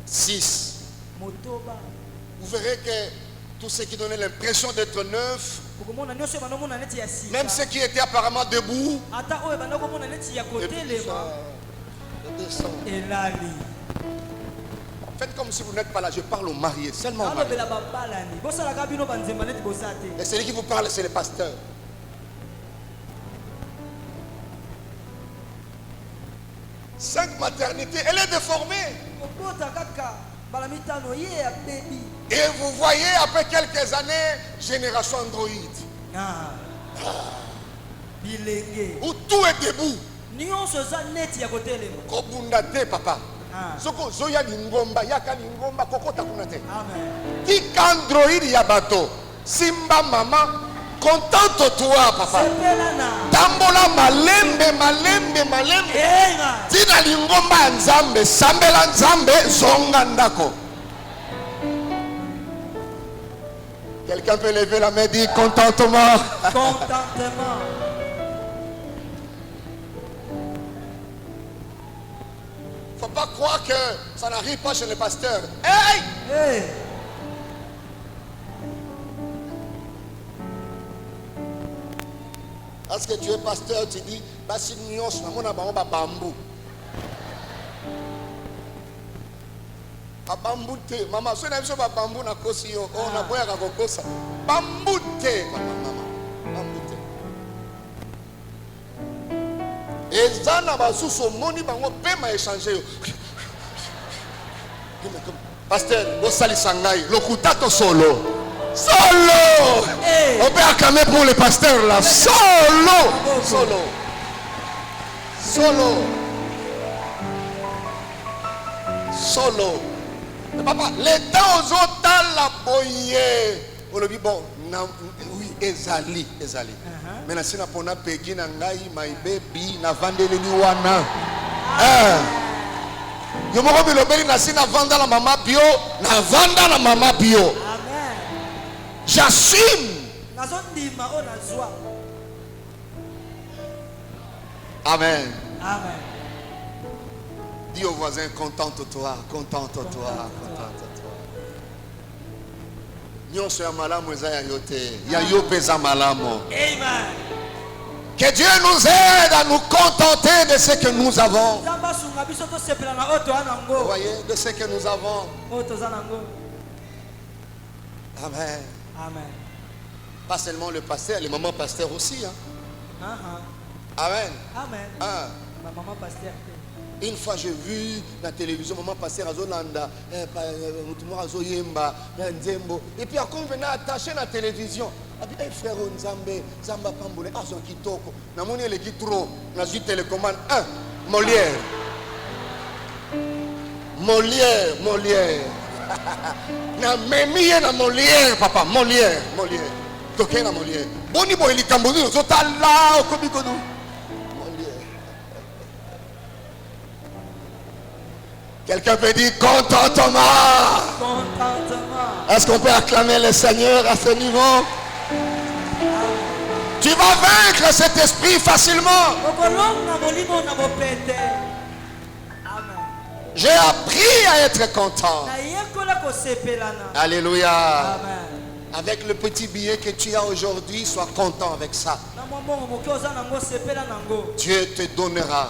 6, vous verrez que tout ce qui donnait l'impression d'être neuf, même ceux qui étaient apparemment debout, faites comme si vous n'êtes pas là, je parle aux mariés, seulement aux mariés. Et celui qui vous parle, c'est le pasteur. 5 maternités, elle est déformée. Et vous voyez, après quelques années, génération Android. Où tout est debout. Kobundate papa. Soko zoya lingomba, yaka lingomba, kokota kunate. Tika Android yabato. Simba mama. Contente-toi, papa. Tambola malembe. Tina lingomba nzambe, sambela nzambe, zonga ndako. Quelqu'un peut lever la main et dire contentement. Contentement. Faut pas croire que ça n'arrive pas chez le pasteur. Hey! Hey. Parce que tu es pasteur, tu dis, basi nyos na mona bango ba bambou. Ba bambou te, mama, so na biso ba bambou na kosi yo, oh na boya ka kokosa. Bambou te, mama, bambou te. Ezana ba suso moni bango pema échanger yo. Pasteur, bo sali sangai, lokutato solo. Solo! Hey. On peut acclamer pour le pasteur là. Solo! Solo! Solo! Solo! Mais papa, les temps aux autres, la boye. On le dit bon, oui, ezali. Mais na sina pona pegi na ngai, my baby, na vandele ni wana. Yo moko bilobeli na sina vanda la mama bio, na vanda la mama bio. J'assume. Amen. Amen. Dis au voisin, contente-toi, contente-toi, contente-toi. Nyonso ya malamu eza ya yote, ya yo pesa malamu. Amen. Que Dieu nous aide à nous contenter de ce que nous avons. Vous voyez, de ce que nous avons. Amen. Amen. Pas seulement le pasteur, les mamans pasteurs aussi. Hein. Amen. Amen. Ma maman pasteur. Une fois j'ai vu la télévision, maman pasteur à Zolanda, et puis après on venait attacher la télévision. Et frère Nzambe, Zamba Pamboule, Azon Kitoko, Namoni le Kitro, Nazu télécommande 1, Molière. Molière. Na memie na Molière, papa, Molière. Toké na Molière. Boni boy li Cambodge, Zotala, Okobikodu. Molière. Quelqu'un peut dire contentement. Est-ce qu'on peut acclamer le Seigneur à ce niveau? Tu vas vaincre cet esprit facilement. J'ai appris à être content. Alléluia. Amen. Avec le petit billet que tu as aujourd'hui, sois content avec ça. Dieu te donnera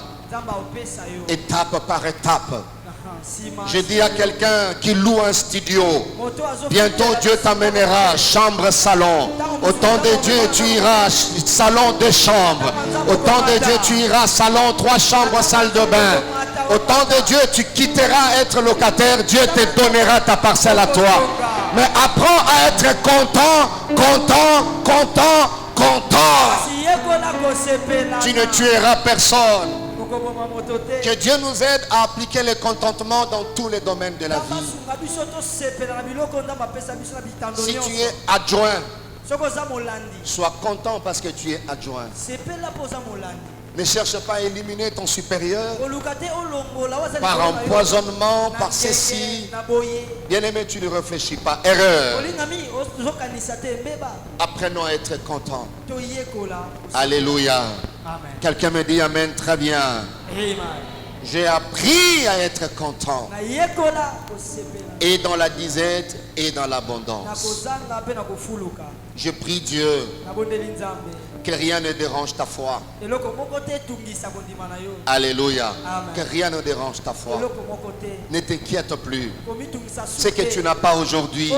étape par étape. Je dis à quelqu'un qui loue un studio, bientôt Dieu t'amènera chambre, salon. Au temps de Dieu, tu iras salon, 2 chambres. Au temps de Dieu, tu iras salon, 3 chambres, salle de bain. Au temps de Dieu, tu quitteras être locataire. Dieu te donnera ta parcelle à toi. Mais apprends à être content. Tu ne tueras personne. Que Dieu nous aide à appliquer le contentement dans tous les domaines de la vie. Si tu es adjoint, sois content parce que tu es adjoint. Ne cherche pas à éliminer ton supérieur par empoisonnement, par ceci. Bien-aimé, tu ne réfléchis pas. Erreur. Apprenons à être content. Alléluia. Amen. Quelqu'un me dit Amen, très bien. Amen. J'ai appris à être content. Et dans la disette et dans l'abondance. Je prie Dieu que rien ne dérange ta foi. Alléluia. Amen. Que rien ne dérange ta foi. Ne t'inquiète plus. Ce que tu n'as pas aujourd'hui,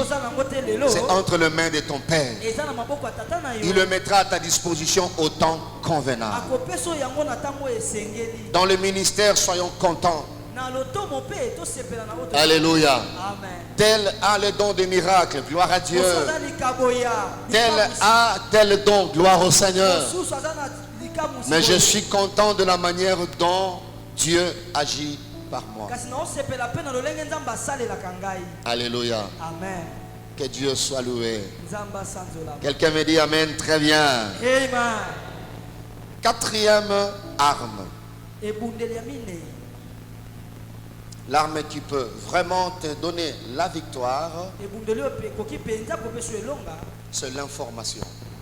c'est entre les mains de ton Père. Il le mettra à ta disposition au temps convenable. Dans le ministère, soyons contents. Alléluia. Amen. Tel a le don des miracles, gloire à Dieu. Tel a tel don, gloire au Seigneur. Mais je suis content de la manière dont Dieu agit par moi. Alléluia. Amen. Que Dieu soit loué. Quelqu'un me dit Amen, très bien. Amen. 4e arme. L'arme qui peut vraiment te donner la victoire, ebundeli oyo ekoki mpenza kopesa elonga c'est l'information.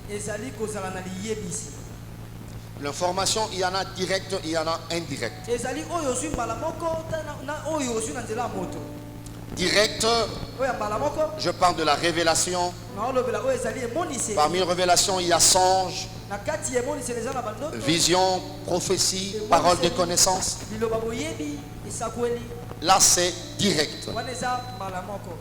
ezali kozala na liyebisi. L'information, il y en a direct, il y en a indirect. ezali oyo ozwi mbala moko na oyo ozwi na nzela ya moto. Direct, oyo ya mbala moko je parle de la révélation. naolobela oyo ezali emoniseli. Parmi les révélations, il y a songe, na kati ya emoniseli eza na bandoto, vision, prophétie, parole de connaissance. liloba boyebi, esakweli. Là, c'est direct. wana eza mbala moko.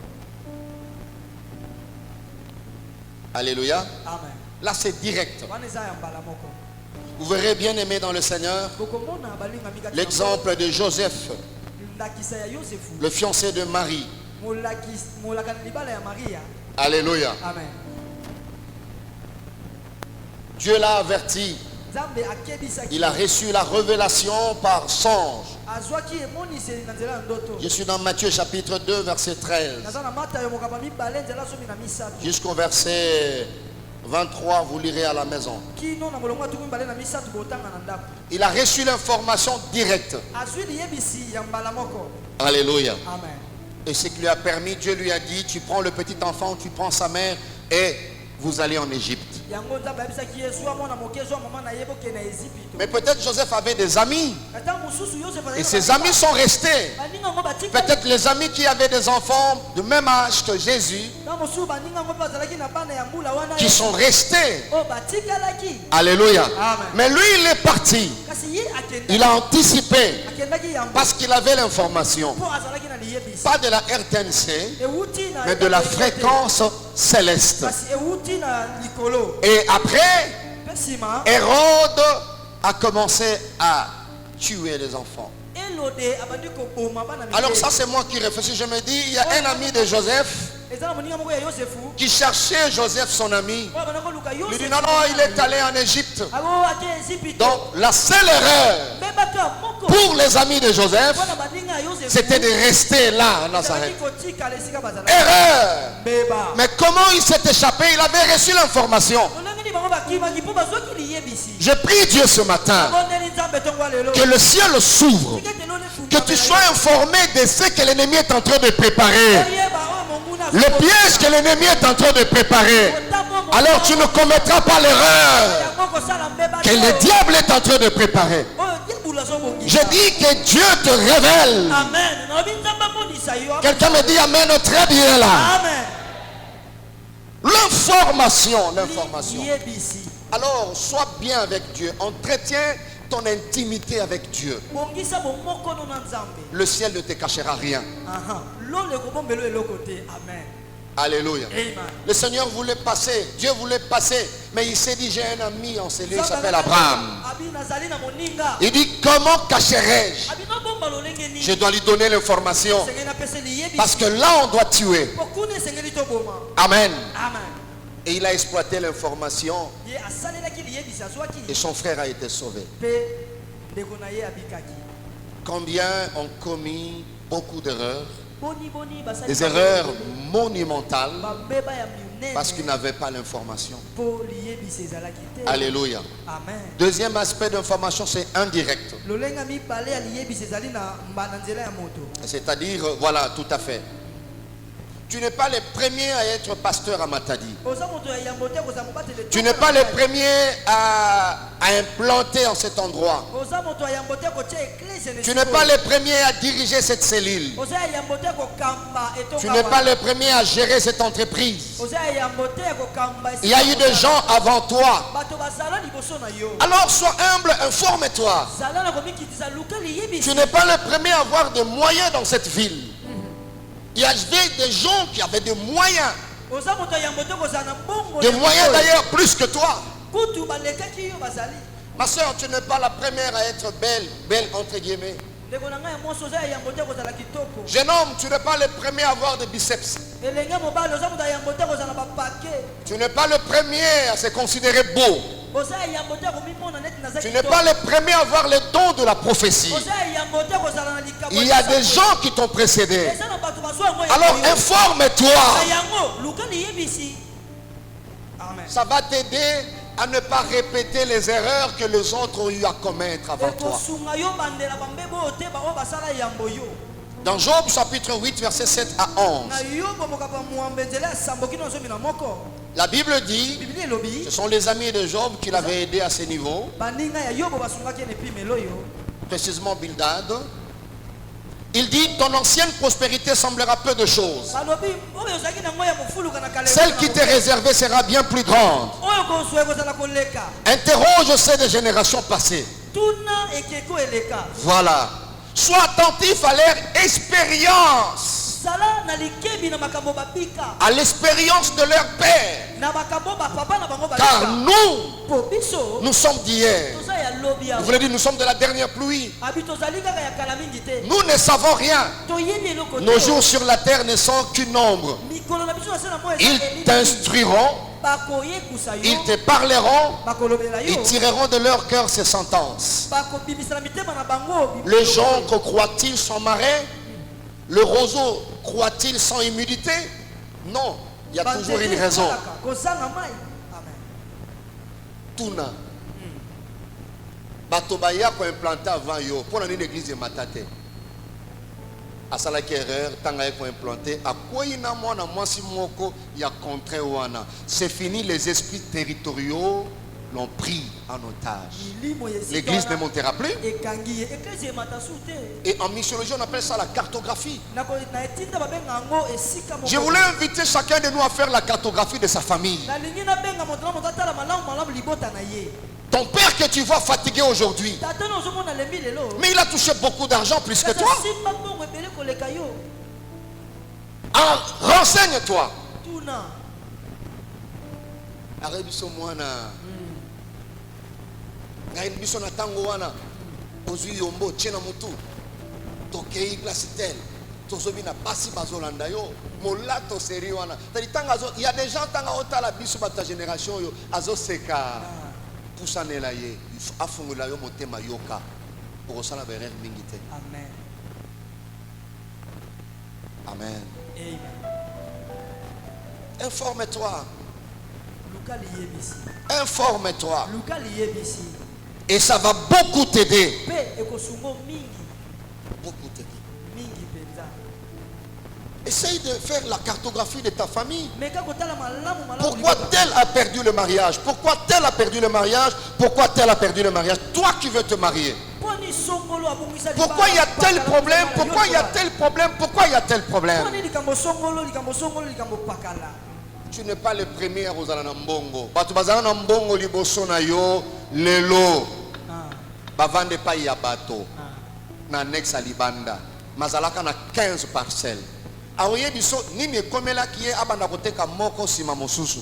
Alléluia. Amen. Là, c'est direct. wana eza ya mbala moko. Vous verrez, bien aimé dans le Seigneur, bokomona balinga mikati l'exemple de Joseph, ndakisa ya yosefu, le fiancé de Marie. molaka na libala ya maria. Alléluia. Amen. Dieu l'a averti. nzambe akebisaki. Il a reçu la révélation par songe. azwaki emoniseli na nzela ya ndoto. Je suis dans Matthieu chapitre 2, verset 13. naza na matayo mokaba mibale nzela somi na misato. Jusqu'au verset 23, vous lirez à la maison. kino na molongo ya tuku mibale na misato botanga na ndako. Il a reçu l'information directe. azwi liyebisi ya mbala moko. Alléluia. Amen. Et ce qui lui a permis, Dieu lui a dit, tu prends le petit enfant, tu prends sa mère et vous allez en Égypte. yango nzambe ayebisaki ye zwa mwana moke zwa mama na ye bokende na ezipito. Mais peut-être Joseph avait des amis. ata mosusu yosefu Et ses amis sont restés. baninga yango batika. Peut-être les amis qui avaient des enfants de même âge que Jésus, na mosusu baninga yango mpe bazalaki na bana ya mbula wana qui sont restés. oyo batikalaki. Alléluia. Amen. Mais lui, il est parti. kasi ye Il a anticipé akendaki yango parce qu'il avait l'information. mpo azalaki na liyebisi. Pas de la RTNC, ewuti na mais de la fréquence céleste. kasi ewuti na likolo. Et après, mpe nsima Hérode a commencé à tuer les enfants. elode abandi koboma bana mike. Alors ça, c'est moi qui réfléchis. Je me dis, il y a un ami de Joseph eza na moninga moko ya yosefu qui cherchait Joseph, son ami. oyo abanda koluka Il lui yosefu. dit, non, non, il est allé en Égypte. abo ake ezipito. Donc, la seule erreur bebaka moko pour les amis de Joseph, mpona baninga ya yosefu c'était de rester là à ezalaki Nazareth. kotikala esika bazalaki. Erreur. beba Mais comment il s'est échappé? Il avait reçu l'information. lolenge nini bango bakimaki mpo bazwaki liyebisi. Je prie Dieu ce matin bondeli nzambe tongo lelo que le ciel s'ouvre, tika telo lefunga que tu sois informé de ce que l'ennemi est en train de préparer, oyeba oyo monguna le piège que l'ennemi est en train de préparer. Alors tu ne commettras pas l'erreur yango kosala mbeba que le diable est en train de préparer. oyo diabulu azobongisa. Je dis que Dieu te révèle. amen nalobi nzambe amonisa yo. Quelqu'un me dit amen très bien là. amen. L'information. liyebisi Alors sois bien avec Dieu. Entretiens ton intimité avec Dieu. bongisa bomokono na nzambe. Le ciel ne te cachera rien. aha lolo ekobombelo eloko te. amen. Alléluia. amen. Le Seigneur voulait passer, Dieu voulait passer, mais il s'est dit, j'ai un ami en cellule, il s'appelle Abraham. abi nazali na moninga. Il dit, comment cacherai-je? abi nabomba lolenge nini. Je dois lui donner l'information. esengeli napesa liyebisi. Parce que là, on doit tuer. po kuna esengeli toboma. Amen. amen. Et il a exploité l'information ye asalelaki liyebisi azwaki. et son frère a été sauvé. mpe ndeko na ye abikaki. Combien ont commis beaucoup d'erreurs, boni basali des erreurs monumentales, bambeba ya minene parce qu'ils n'avaient pas l'information. mpo liyebisi ezalaki te. Alléluia. amen. Deuxième aspect d'information, c'est indirect. lolenga mibale ya liyebisi ezali na nzela ya moto. C'est-à-dire, voilà, tout à fait. Tu n'es pas le premier à être pasteur à Matadi. oza moto ya yambo te kozala mobateli. Tu n'es pas le premier à implanter en cet endroit. oza moto ya yambo te kotia eglise. Tu n'es pas le premier à diriger cette cellule. oza ya yambo te kokamba etonga. Tu n'es pas le premier à gérer cette entreprise. oza ya yambo te kokamba. Il y a eu des gens avant toi. bato bazala liboso na yo. Alors sois humble, informe-toi. zala na komikitisa luka liyebisi. Tu n'es pas le premier à avoir des moyens dans cette ville. Il y avait des gens qui avaient des moyens. oza moto ya yambo te kozala na mbongo. Des moyens d'ailleurs plus que toi. kutu balekaki yo bazali. Ma soeur, tu n'es pas la première à être belle entre guillemets. ndeko na ngai ya mwasi oza ya yambo te kozala kitoko. Jeune homme, tu n'es pas le premier à avoir des biceps. elenge mobali oza moto ya yambo te kozala bapake. Tu n'es pas le premier à se considérer beau. oza ya yambo te komimona neti naza Tu n'es pas le premier à avoir le don de la prophétie. oza ya yambo te kozala na likabo. Il y a des gens qui t'ont précédé. eza na bato bazwa yango ya Alors koyo. informe-toi. na yango luka liyebisi. amen. Ça va t'aider à ne pas répéter les erreurs que les autres ont eu à commettre avant toi. ekosunga yo bandela bambeba oyo te baoyo basala yambo yo. Dans Job chapitre 8 verset 7 à 11. La Bible dit, ce sont les amis de Job qui l'avaient aidé à ce niveau. Précisément Bildad. Il dit, ton ancienne prospérité semblera peu de choses. Celle qui t'est réservée sera bien plus grande. Interroge ces des générations passées. Voilà. Sois attentif à leur expérience. À l'expérience de leur père. Car nous sommes d'hier. Vous voulez dire, nous sommes de la dernière pluie. Nous ne savons rien. Nos jours sur la terre ne sont qu'une ombre. Ils t'instruiront. Ils te parleront. Ils tireront de leur cœur ces sentences. Le jonc croit-il sans marais? Le roseau croit-il sans humidité? Non, il y a toujours une raison. Tuna. Batobaya ko implanté avant yo. Pour une église de Matate. Asalaki erreur, tanga ko implanté. A quoi ina mona mwasi moko ya contraint wana. C'est fini, les esprits territoriaux l'ont pris en otage. L'église ne montera plus. Et en missiologie, on appelle ça la cartographie. Je voulais inviter chacun de nous à faire la cartographie de sa famille. Ton père que tu vois fatigué aujourd'hui, mais il a touché beaucoup d'argent plus que toi. Renseigne-toi. Ngai biso na tango wana ozwi yombo tchena mutu tokei glasitel tozobi na basi bazolanda yo molato seri wana tanga zo il y a des gens tanga otala biso ba ta génération yo azo seka pusanela ye afungula yo motema yoka okosala berer mingi te. Amen. Amen. Amen. Informe-toi. Informe-toi. Et ça va beaucoup t'aider. Beaucoup t'aider. Essaye de faire la cartographie de ta famille. Pourquoi tel a perdu le mariage? Pourquoi tel a perdu le mariage? Pourquoi tel a perdu le mariage? Toi qui veux te marier. Pourquoi il y a tel problème? Pourquoi il y a tel problème? Pourquoi il y a tel problème? Tu n'es pas le premier à Rosana Nambongo. Batu bazana Nambongo liboso na yo lelo. Bavande pa ya bato. Na nex alibanda. Mazalaka na 15 parcelles. Aoye biso nini komela kiye abanda koteka moko sima mosusu.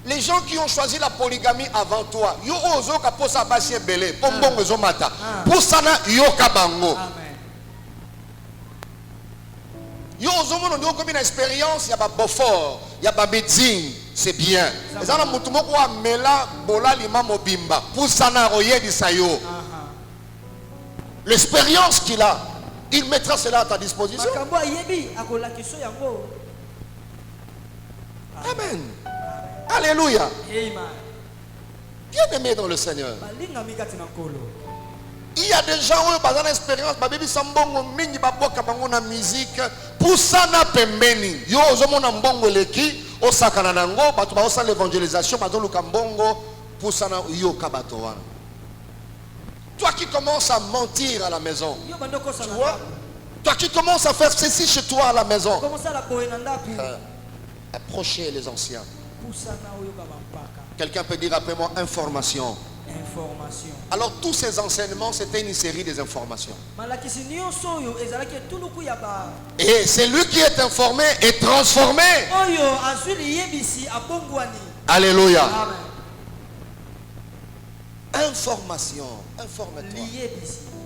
Les gens qui ont choisi la polygamie avant toi, yo ozo ka posa basi belé, pombongo zo mata. Pusana yo kabango. Yo ozomono ndo comme une expérience, ya ba Beaufort, ya ba médecine, c'est bien. Les gens mutu moko wa mela bola lima mobimba, pusana oyedi sayo. L'expérience qu'il a, il mettra cela à ta disposition. Amen. Alléluia. Bien aimé dans le Seigneur. Il y a des gens qui ont une expérience, baby sambongo mingi baboka bango na musique, pusana pembeni. Yo ozomona mbongo leki, osakana nango, batu ba osala l'évangélisation, bato luka mbongo, pusana yo kabato wana. Toi qui commences à mentir à la maison, tu vois, toi qui commences à faire ceci chez toi à la maison, approchez les anciens. Quelqu'un peut dire après moi information. Information. Alors tous ces enseignements, c'était une série des informations. Et c'est lui qui est informé et transformé. Alléluia. Amen. Information. Informe-toi.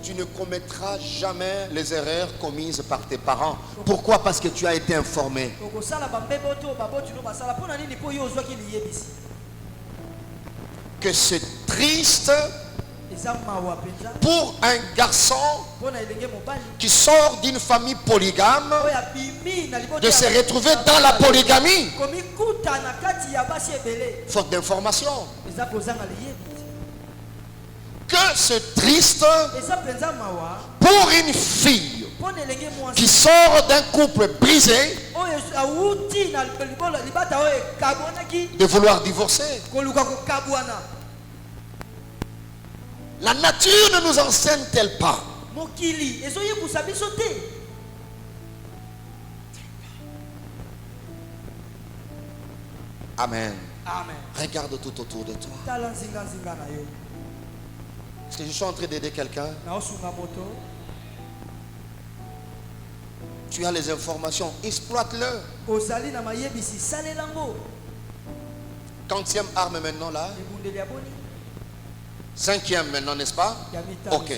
Tu ne commettras jamais les erreurs commises par tes parents. Pourquoi? Parce que tu as été informé. Que c'est triste pour un garçon qui sort d'une famille polygame de se retrouver dans la polygamie. Faute d'information. que c'est triste eza penza mawa pour une fille pona elenge qui mwasi sort d'un couple brisé oyo awuti na libata oyo ekabwanaki de vouloir divorcer. koluka kokabwana. La nature ne nous enseigne-t-elle pas? Mokili ezoyebisa biso te. Amen. Amen. Regarde tout autour de toi. Tala nzinga nzinga na yo. Est-ce que je suis en train d'aider quelqu'un? Na osunga moto. Tu as les informations, exploite-le. Ozali na mayebisi salelango. 40e arme maintenant là. Ebundeli ya boni. 5e maintenant, n'est-ce pas? Ya mitano. Ok.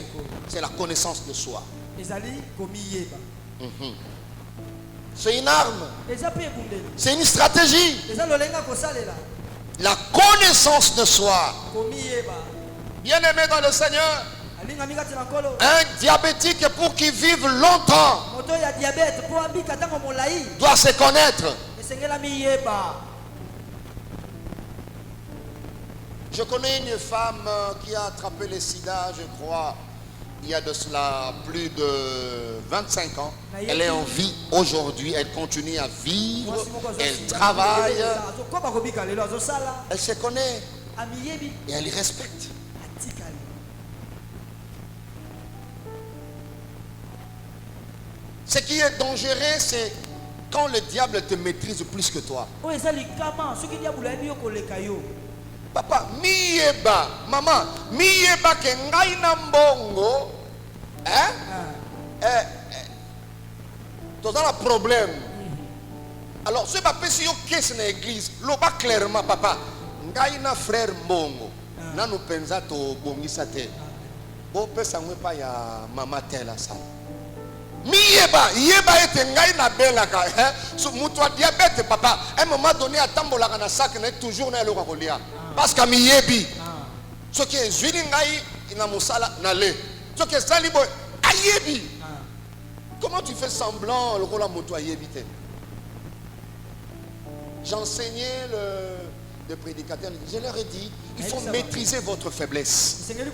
C'est la connaissance de soi. Ezali komiyeba. C'est une arme. Eza pe ebundeli. C'est une stratégie. Eza lolenga kosalela. La connaissance de soi. Komiyeba. Bien-aimé dans le Seigneur, Alinga mikati na kolo. un diabétique pour qu'il vive longtemps Moto ya diabète po abika tango molai. doit se connaître. Esengela miyeba. Je connais une femme qui a attrapé le sida, je crois, il y a de cela plus de 25 ans. Elle est en vie aujourd'hui, elle continue à vivre, elle travaille, elle se connaît et elle respecte. Ce qui est dangereux, c'est quand le diable te maîtrise plus que toi. Papa, miyeba, maman, miyeba ke ngai na mbongo, toza na problème. Alors, ce papa si yo kese na église, loba clairement papa, ngai na frère mbongo, nanu penza to bongisa te. Bo pesa ngwe pa ya mama tela sa. Miyeba, yeba ete ngai na belaka, so mutu a diabète papa, à un moment donné atambolaka na sac na toujours na eloko kolia. Parce que miyebi, ce qui est zwini ngai ina musala na le, ce qui est salibo ayebi. Comment tu fais semblant le kola moto ayebi te? J'enseignais le prédicateur, je leur ai dit, il faut maîtriser votre faiblesse. Il ne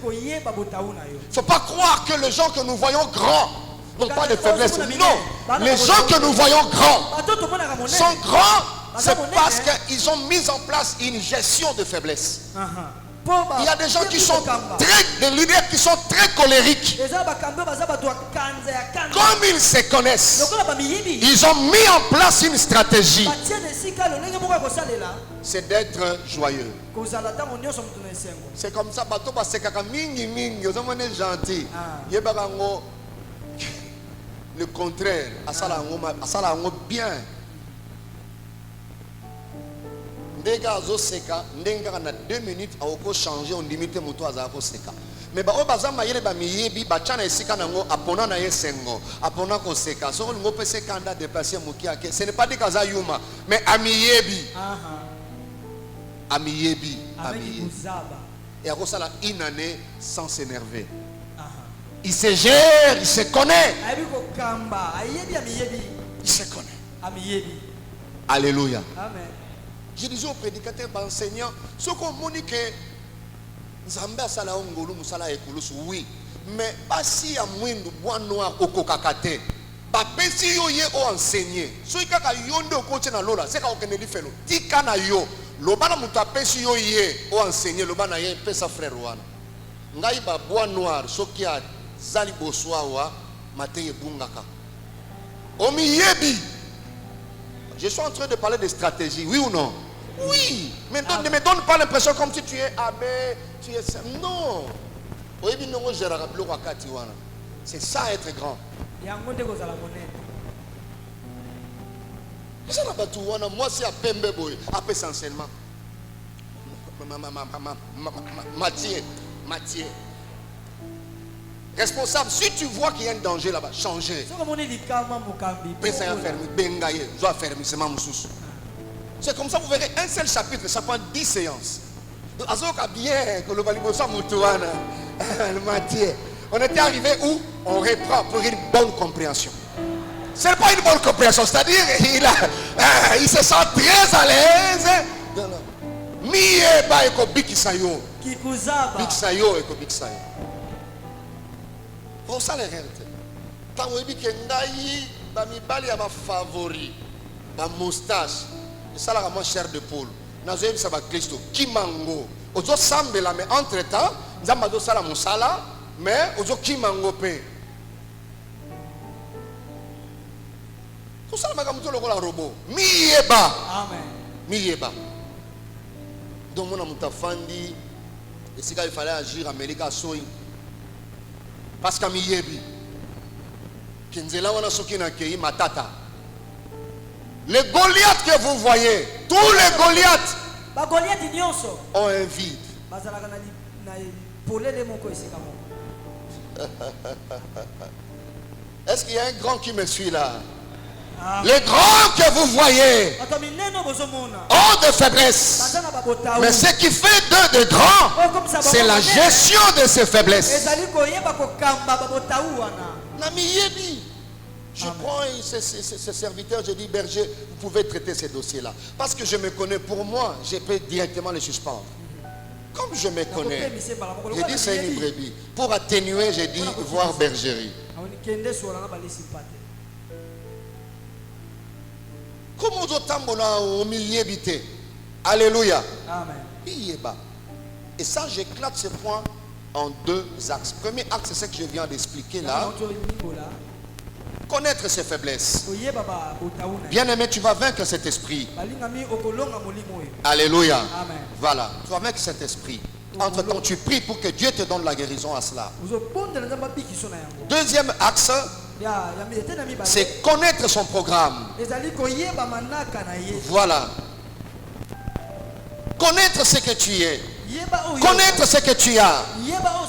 faut pas croire que les gens que nous voyons grands n'ont pas de faiblesse. Non, les gens que nous voyons grands sont grands, c'est parce qu'ils ont mis en place une gestion de faiblesse. Il y a des gens qui sont des leaders qui sont très colériques. Comme ils se connaissent, ils ont mis en place une stratégie. C'est d'être joyeux. C'est comme ça, c'est gentil. Le contraire, bien. Ndega zo seka ndenga na 2 minutes awoko changer on limite moto azako seka mais ba obazama yele ba miyebi ba chana esika nango apona na yesengo apona ko seka so ngo pese kanda déplacer moki ake ce n'est pas dit kaza yuma mais amiyebi amiyebi et ako sala une année sans s'énerver. Il se gère, il se connaît. Il se connaît. Alléluia. Amen. Je disais au prédicateur, enseignant, ce qu'on m'a dit que Zambia sala ongolu musala ekulusu, oui, mais pas si à mwindu bois noir au kokakate. Pas si yo ye o enseigner. So ikaka yonde o coach na lola, c'est ka okeneli felo. Tika na yo, lobana mutape si yo ye o enseigner, lobana ye pesa frère wana. Ngai ba bois noir, soki a zali boswa wa mateye bungaka. Omi yebi. Je suis en train de parler de stratégie, oui ou non? Oui, mais ne me donne pas l'impression comme si tu es abbé, tu es... Non. C'est ça être grand. Moi c'est à Pembe Boy, après essentiellement. Mathieu. Responsable, si tu vois qu'il y a un danger là-bas, changez. C'est comme ça, vous verrez un seul chapitre, ça prend 10 séances. On était arrivé où on reprend pour une bonne compréhension. Ce n'est pas une bonne compréhension, c'est-à-dire il se sent très à l'aise. Kikuzaba. Bixayo et Bixayo. Pour ça les rêves. Quand on dit que Ndaï, Bamibali a ma favori, ma moustache, et ça là ma chair de poule. Nazoïm ça va Christo, Kimango. Ozo sambela mais entre temps, Nzamado sala musala, mais ozo Kimango pe. Tout ça ma gamuto lokola robot. Miyeba. Amen. Miyeba. Donc mon amutafandi. Et c'est qu'il fallait agir à Melika Soy. Parce qu'à Miyebi, Kinzela wana soki na kei matata. Les Goliaths que vous voyez, tous les Goliaths Ba Goliath nyonso. ont un vide. Bazalaka na polele moko esika moko. Est-ce qu'il y a un grand qui me suit là? Les grands que vous voyez ont de faiblesse. Mais ce qui fait d'eux de grands, c'est la gestion de ces faiblesses. Je prends ces serviteurs, je dis berger, vous pouvez traiter ces dossiers-là. Parce que je me connais, pour moi, je peux directement les suspendre. Comme je me connais, je dis c'est une brebis. Pour atténuer, j'ai dit voir bergerie. Comment vous avez Alléluia. Amen. Et ça, j'éclate ce point en deux axes. Premier axe, c'est ce que je viens d'expliquer là. Connaître ses faiblesses. Bien aimé, tu vas vaincre cet esprit. Alléluia. Amen. Voilà, tu vas vaincre cet esprit. Entre temps, tu pries pour que Dieu te donne la guérison à cela. Deuxième axe, c'est connaître son programme. Voilà. Connaître ce que tu es. Connaître ce que tu as.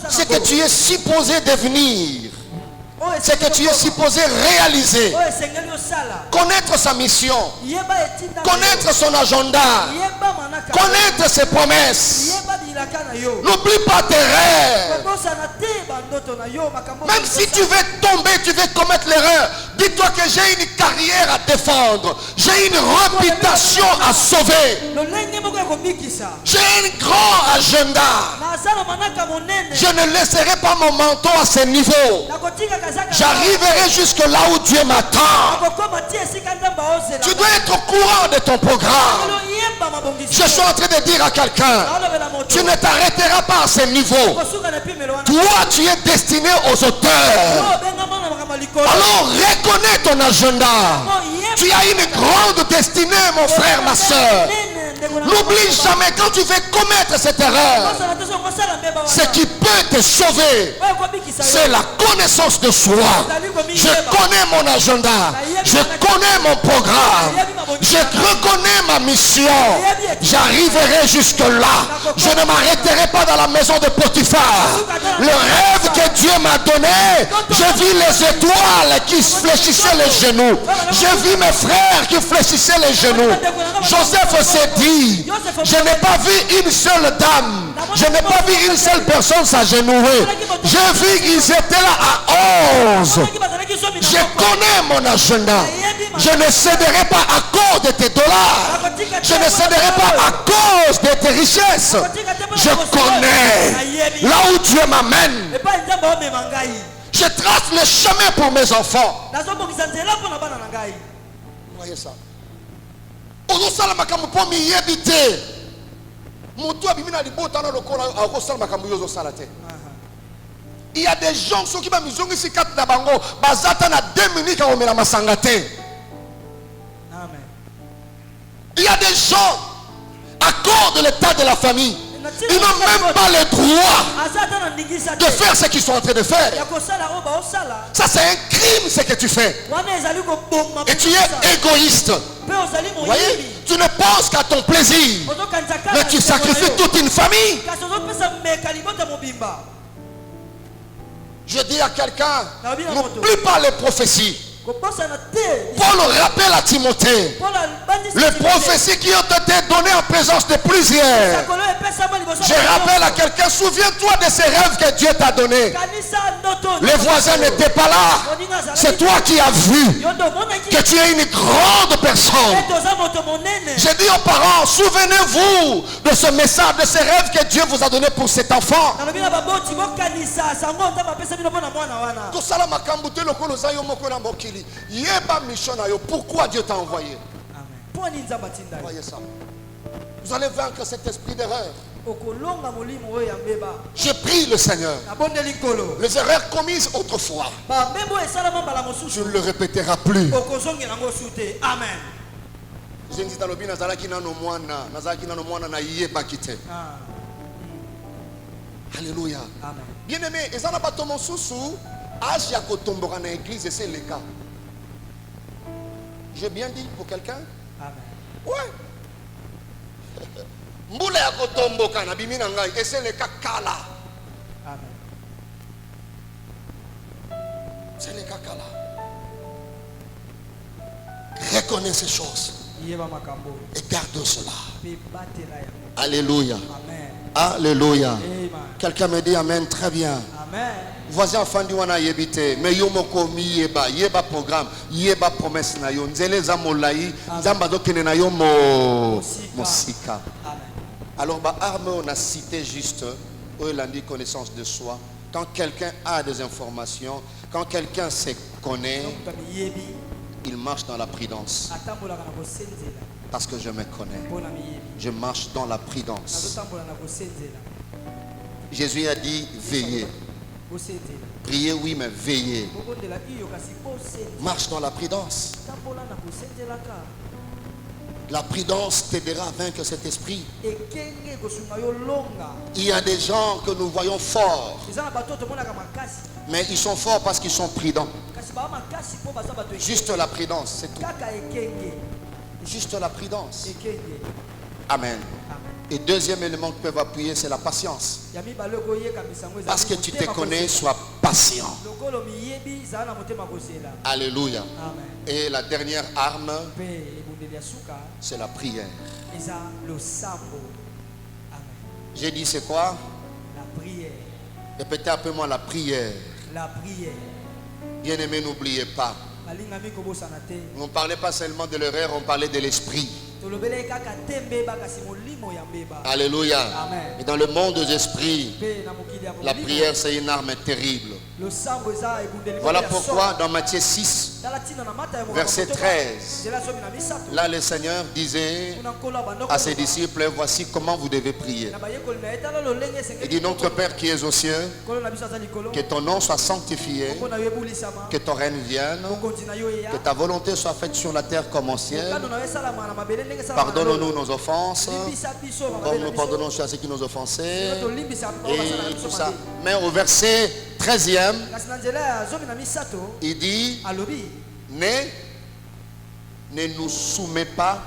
Ce que tu es supposé devenir. Ce que tu es supposé réaliser. Connaître sa mission. Connaître son agenda. Connaître ses promesses. N'oublie pas tes rêves. Même si tu veux tomber, tu veux commettre l'erreur, dis-toi que j'ai une carrière à défendre. J'ai une réputation à sauver. J'ai un grand agenda. Je ne laisserai pas mon manteau à ce niveau. J'arriverai jusque là où Dieu m'attend. Tu dois être au courant de ton programme. Je suis en train de dire à quelqu'un, tu ne t'arrêteras pas à ce niveau. Toi, tu es destiné aux auteurs. Alors reconnais ton agenda. Tu as une grande destinée, mon frère, ma soeur. N'oublie jamais, quand tu veux commettre cette erreur, ce qui peut te sauver, c'est la connaissance de soi. Je connais mon agenda. Je connais mon programme. Je reconnais ma mission. J'arriverai jusque là. Je ne m'arrêterai pas dans la maison de Potiphar. Le rêve que Dieu m'a donné, j'ai vu les étoiles qui fléchissaient les genoux. J'ai vu mes frères qui fléchissaient les genoux. Joseph s'est dit, je n'ai pas vu une seule dame. Je n'ai pas vu une seule personne s'agenouiller. J'ai vu qu'ils étaient là à 11. Je connais mon agenda. Je ne céderai pas à cause de tes dollars. Je ne céderai pas à cause de tes richesses. Je connais là où Dieu m'amène. Je trace le chemin pour mes enfants. Voyez ça. Il y a des gens qui ont mis ici 4 nabango, bazata na 2 minutes au mela masangate. Il y a des gens à cause de l'état de la famille, ils n'ont même pas le droit de faire ce qu'ils sont en train de faire. Ça c'est un crime ce que tu fais. Et tu es égoïste. Vous voyez, tu ne penses qu'à ton plaisir, mais tu sacrifies toute une famille. Je dis à quelqu'un, n'oublie pas les prophéties. Paul rappelle à Timothée les prophéties qui ont été données en présence de plusieurs. Je rappelle à quelqu'un, souviens-toi de ces rêves que Dieu t'a donnés. Les voisins n'étaient pas là. C'est toi qui as vu que tu es une grande personne. J'ai dit aux parents, souvenez-vous de ce message, de ces rêves que Dieu vous a donné pour cet enfant. Pourquoi Dieu t'a envoyé? Voyez ça. Vous allez vaincre cet esprit d'erreur. Je prie le Seigneur. Les erreurs commises autrefois, je ne le répéterai plus. Amen. Alléluia. Bien aimé, c'est le cas. J'ai bien dit pour quelqu'un? Ouais. Mboule ya kotomboka na bimi na ngai et c'est le cas kala. C'est le cas kala. Reconnais ces choses et garde cela. Alléluia. Alléluia. Quelqu'un me dit amen, très bien. Amen. Voisin fandi wana yebite mais yo moko mi yeba programme yeba promesse na yo nzele za molai nzamba dokene na yo mosika. Alors bah arme on a cité juste lundi connaissance de soi. Quand quelqu'un a des informations, quand quelqu'un se connaît, il marche dans la prudence. Parce que je me connais. Je marche dans la prudence. Jésus a dit veillez. Priez oui mais veillez. Marche dans la prudence. La prudence t'aidera à vaincre cet esprit. Il y a des gens que nous voyons forts, mais ils sont forts parce qu'ils sont prudents. Juste la prudence, c'est tout. Juste la prudence. Amen. Et deuxième élément qui peut appuyer, c'est la patience. Parce que tu te connais, sois patient. Alléluia. Et la dernière arme, c'est la prière. J'ai dit c'est quoi? La prière. Répétez un peu moi la prière. La prière. Bien aimé, n'oubliez pas. On ne parlait pas seulement de l'erreur, on parlait de l'esprit. Alléluia. Amen. Et dans le monde des esprits, la prière c'est une arme terrible. Voilà pourquoi dans Matthieu 6, verset 13, là le Seigneur disait à ses disciples, voici comment vous devez prier. Il dit, notre Père qui es aux cieux, que ton nom soit sanctifié, que ton règne vienne, que ta volonté soit faite sur la terre comme au ciel. Pardonne-nous nos offenses, comme nous pardonnons à ceux qui nous offensaient, et tout ça. Mais au verset 13e, il dit, ne nous soumets pas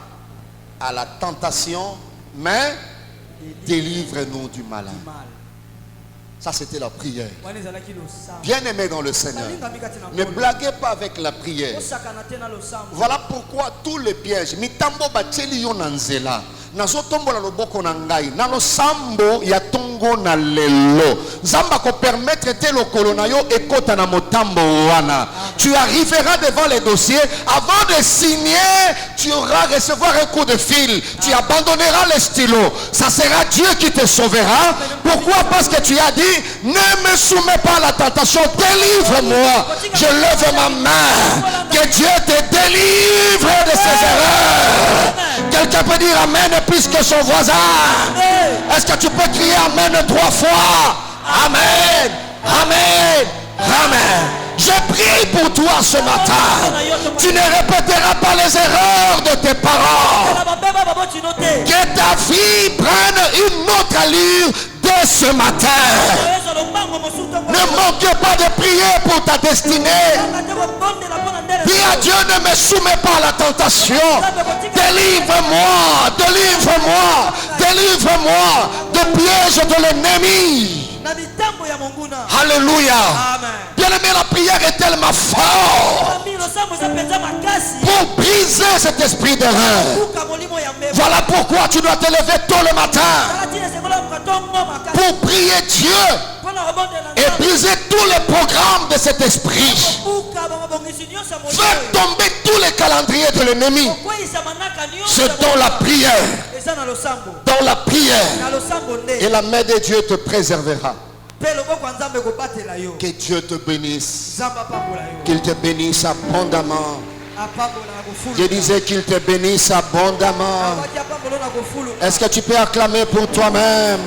à la tentation, mais délivre-nous du mal. Ça, c'était la prière. Bien aimé dans le Seigneur, ne blaguez pas avec la prière. Voilà pourquoi tous les pièges, mitambo bateli yo nanzela, nazotombola loboko na ngai, nano sambo ya tongo na lelo. Zamba ko permettre te lokolo na yo ekota na motambo wana. Tu arriveras devant les dossiers, avant de signer, tu auras recevoir un coup de fil. Tu abandonneras les stylos. Ça sera Dieu qui te sauvera. Pourquoi? Parce que tu as dit, ne me soumets pas à la tentation, délivre-moi. Je lève ma main. Que Dieu te délivre de ses erreurs. Quelqu'un peut dire amen plus que son voisin. Est-ce que tu peux crier amen 3 fois? Amen, amen, amen. Je prie pour toi ce matin. Tu ne répéteras pas les erreurs de tes parents. Que ta vie prenne une autre allure dès ce matin. Ne manque pas de prier pour ta destinée. Dis à Dieu, ne me soumets pas à la tentation. Délivre-moi, délivre-moi, délivre-moi des pièges de l'ennemi. Alléluia. Bien aimé, la prière est tellement forte. pour briser cet esprit d'erreur. Voilà pourquoi tu dois te lever tôt le matin pour prier Dieu et briser tous les programmes de cet esprit. Faire tomber tous les calendriers de l'ennemi. C'est dans la prière. Dans la prière. Et la main de Dieu te préservera. Que Dieu te bénisse. Qu'il te bénisse abondamment. Je disais qu'il te bénisse abondamment. Est-ce que tu peux acclamer pour toi-même?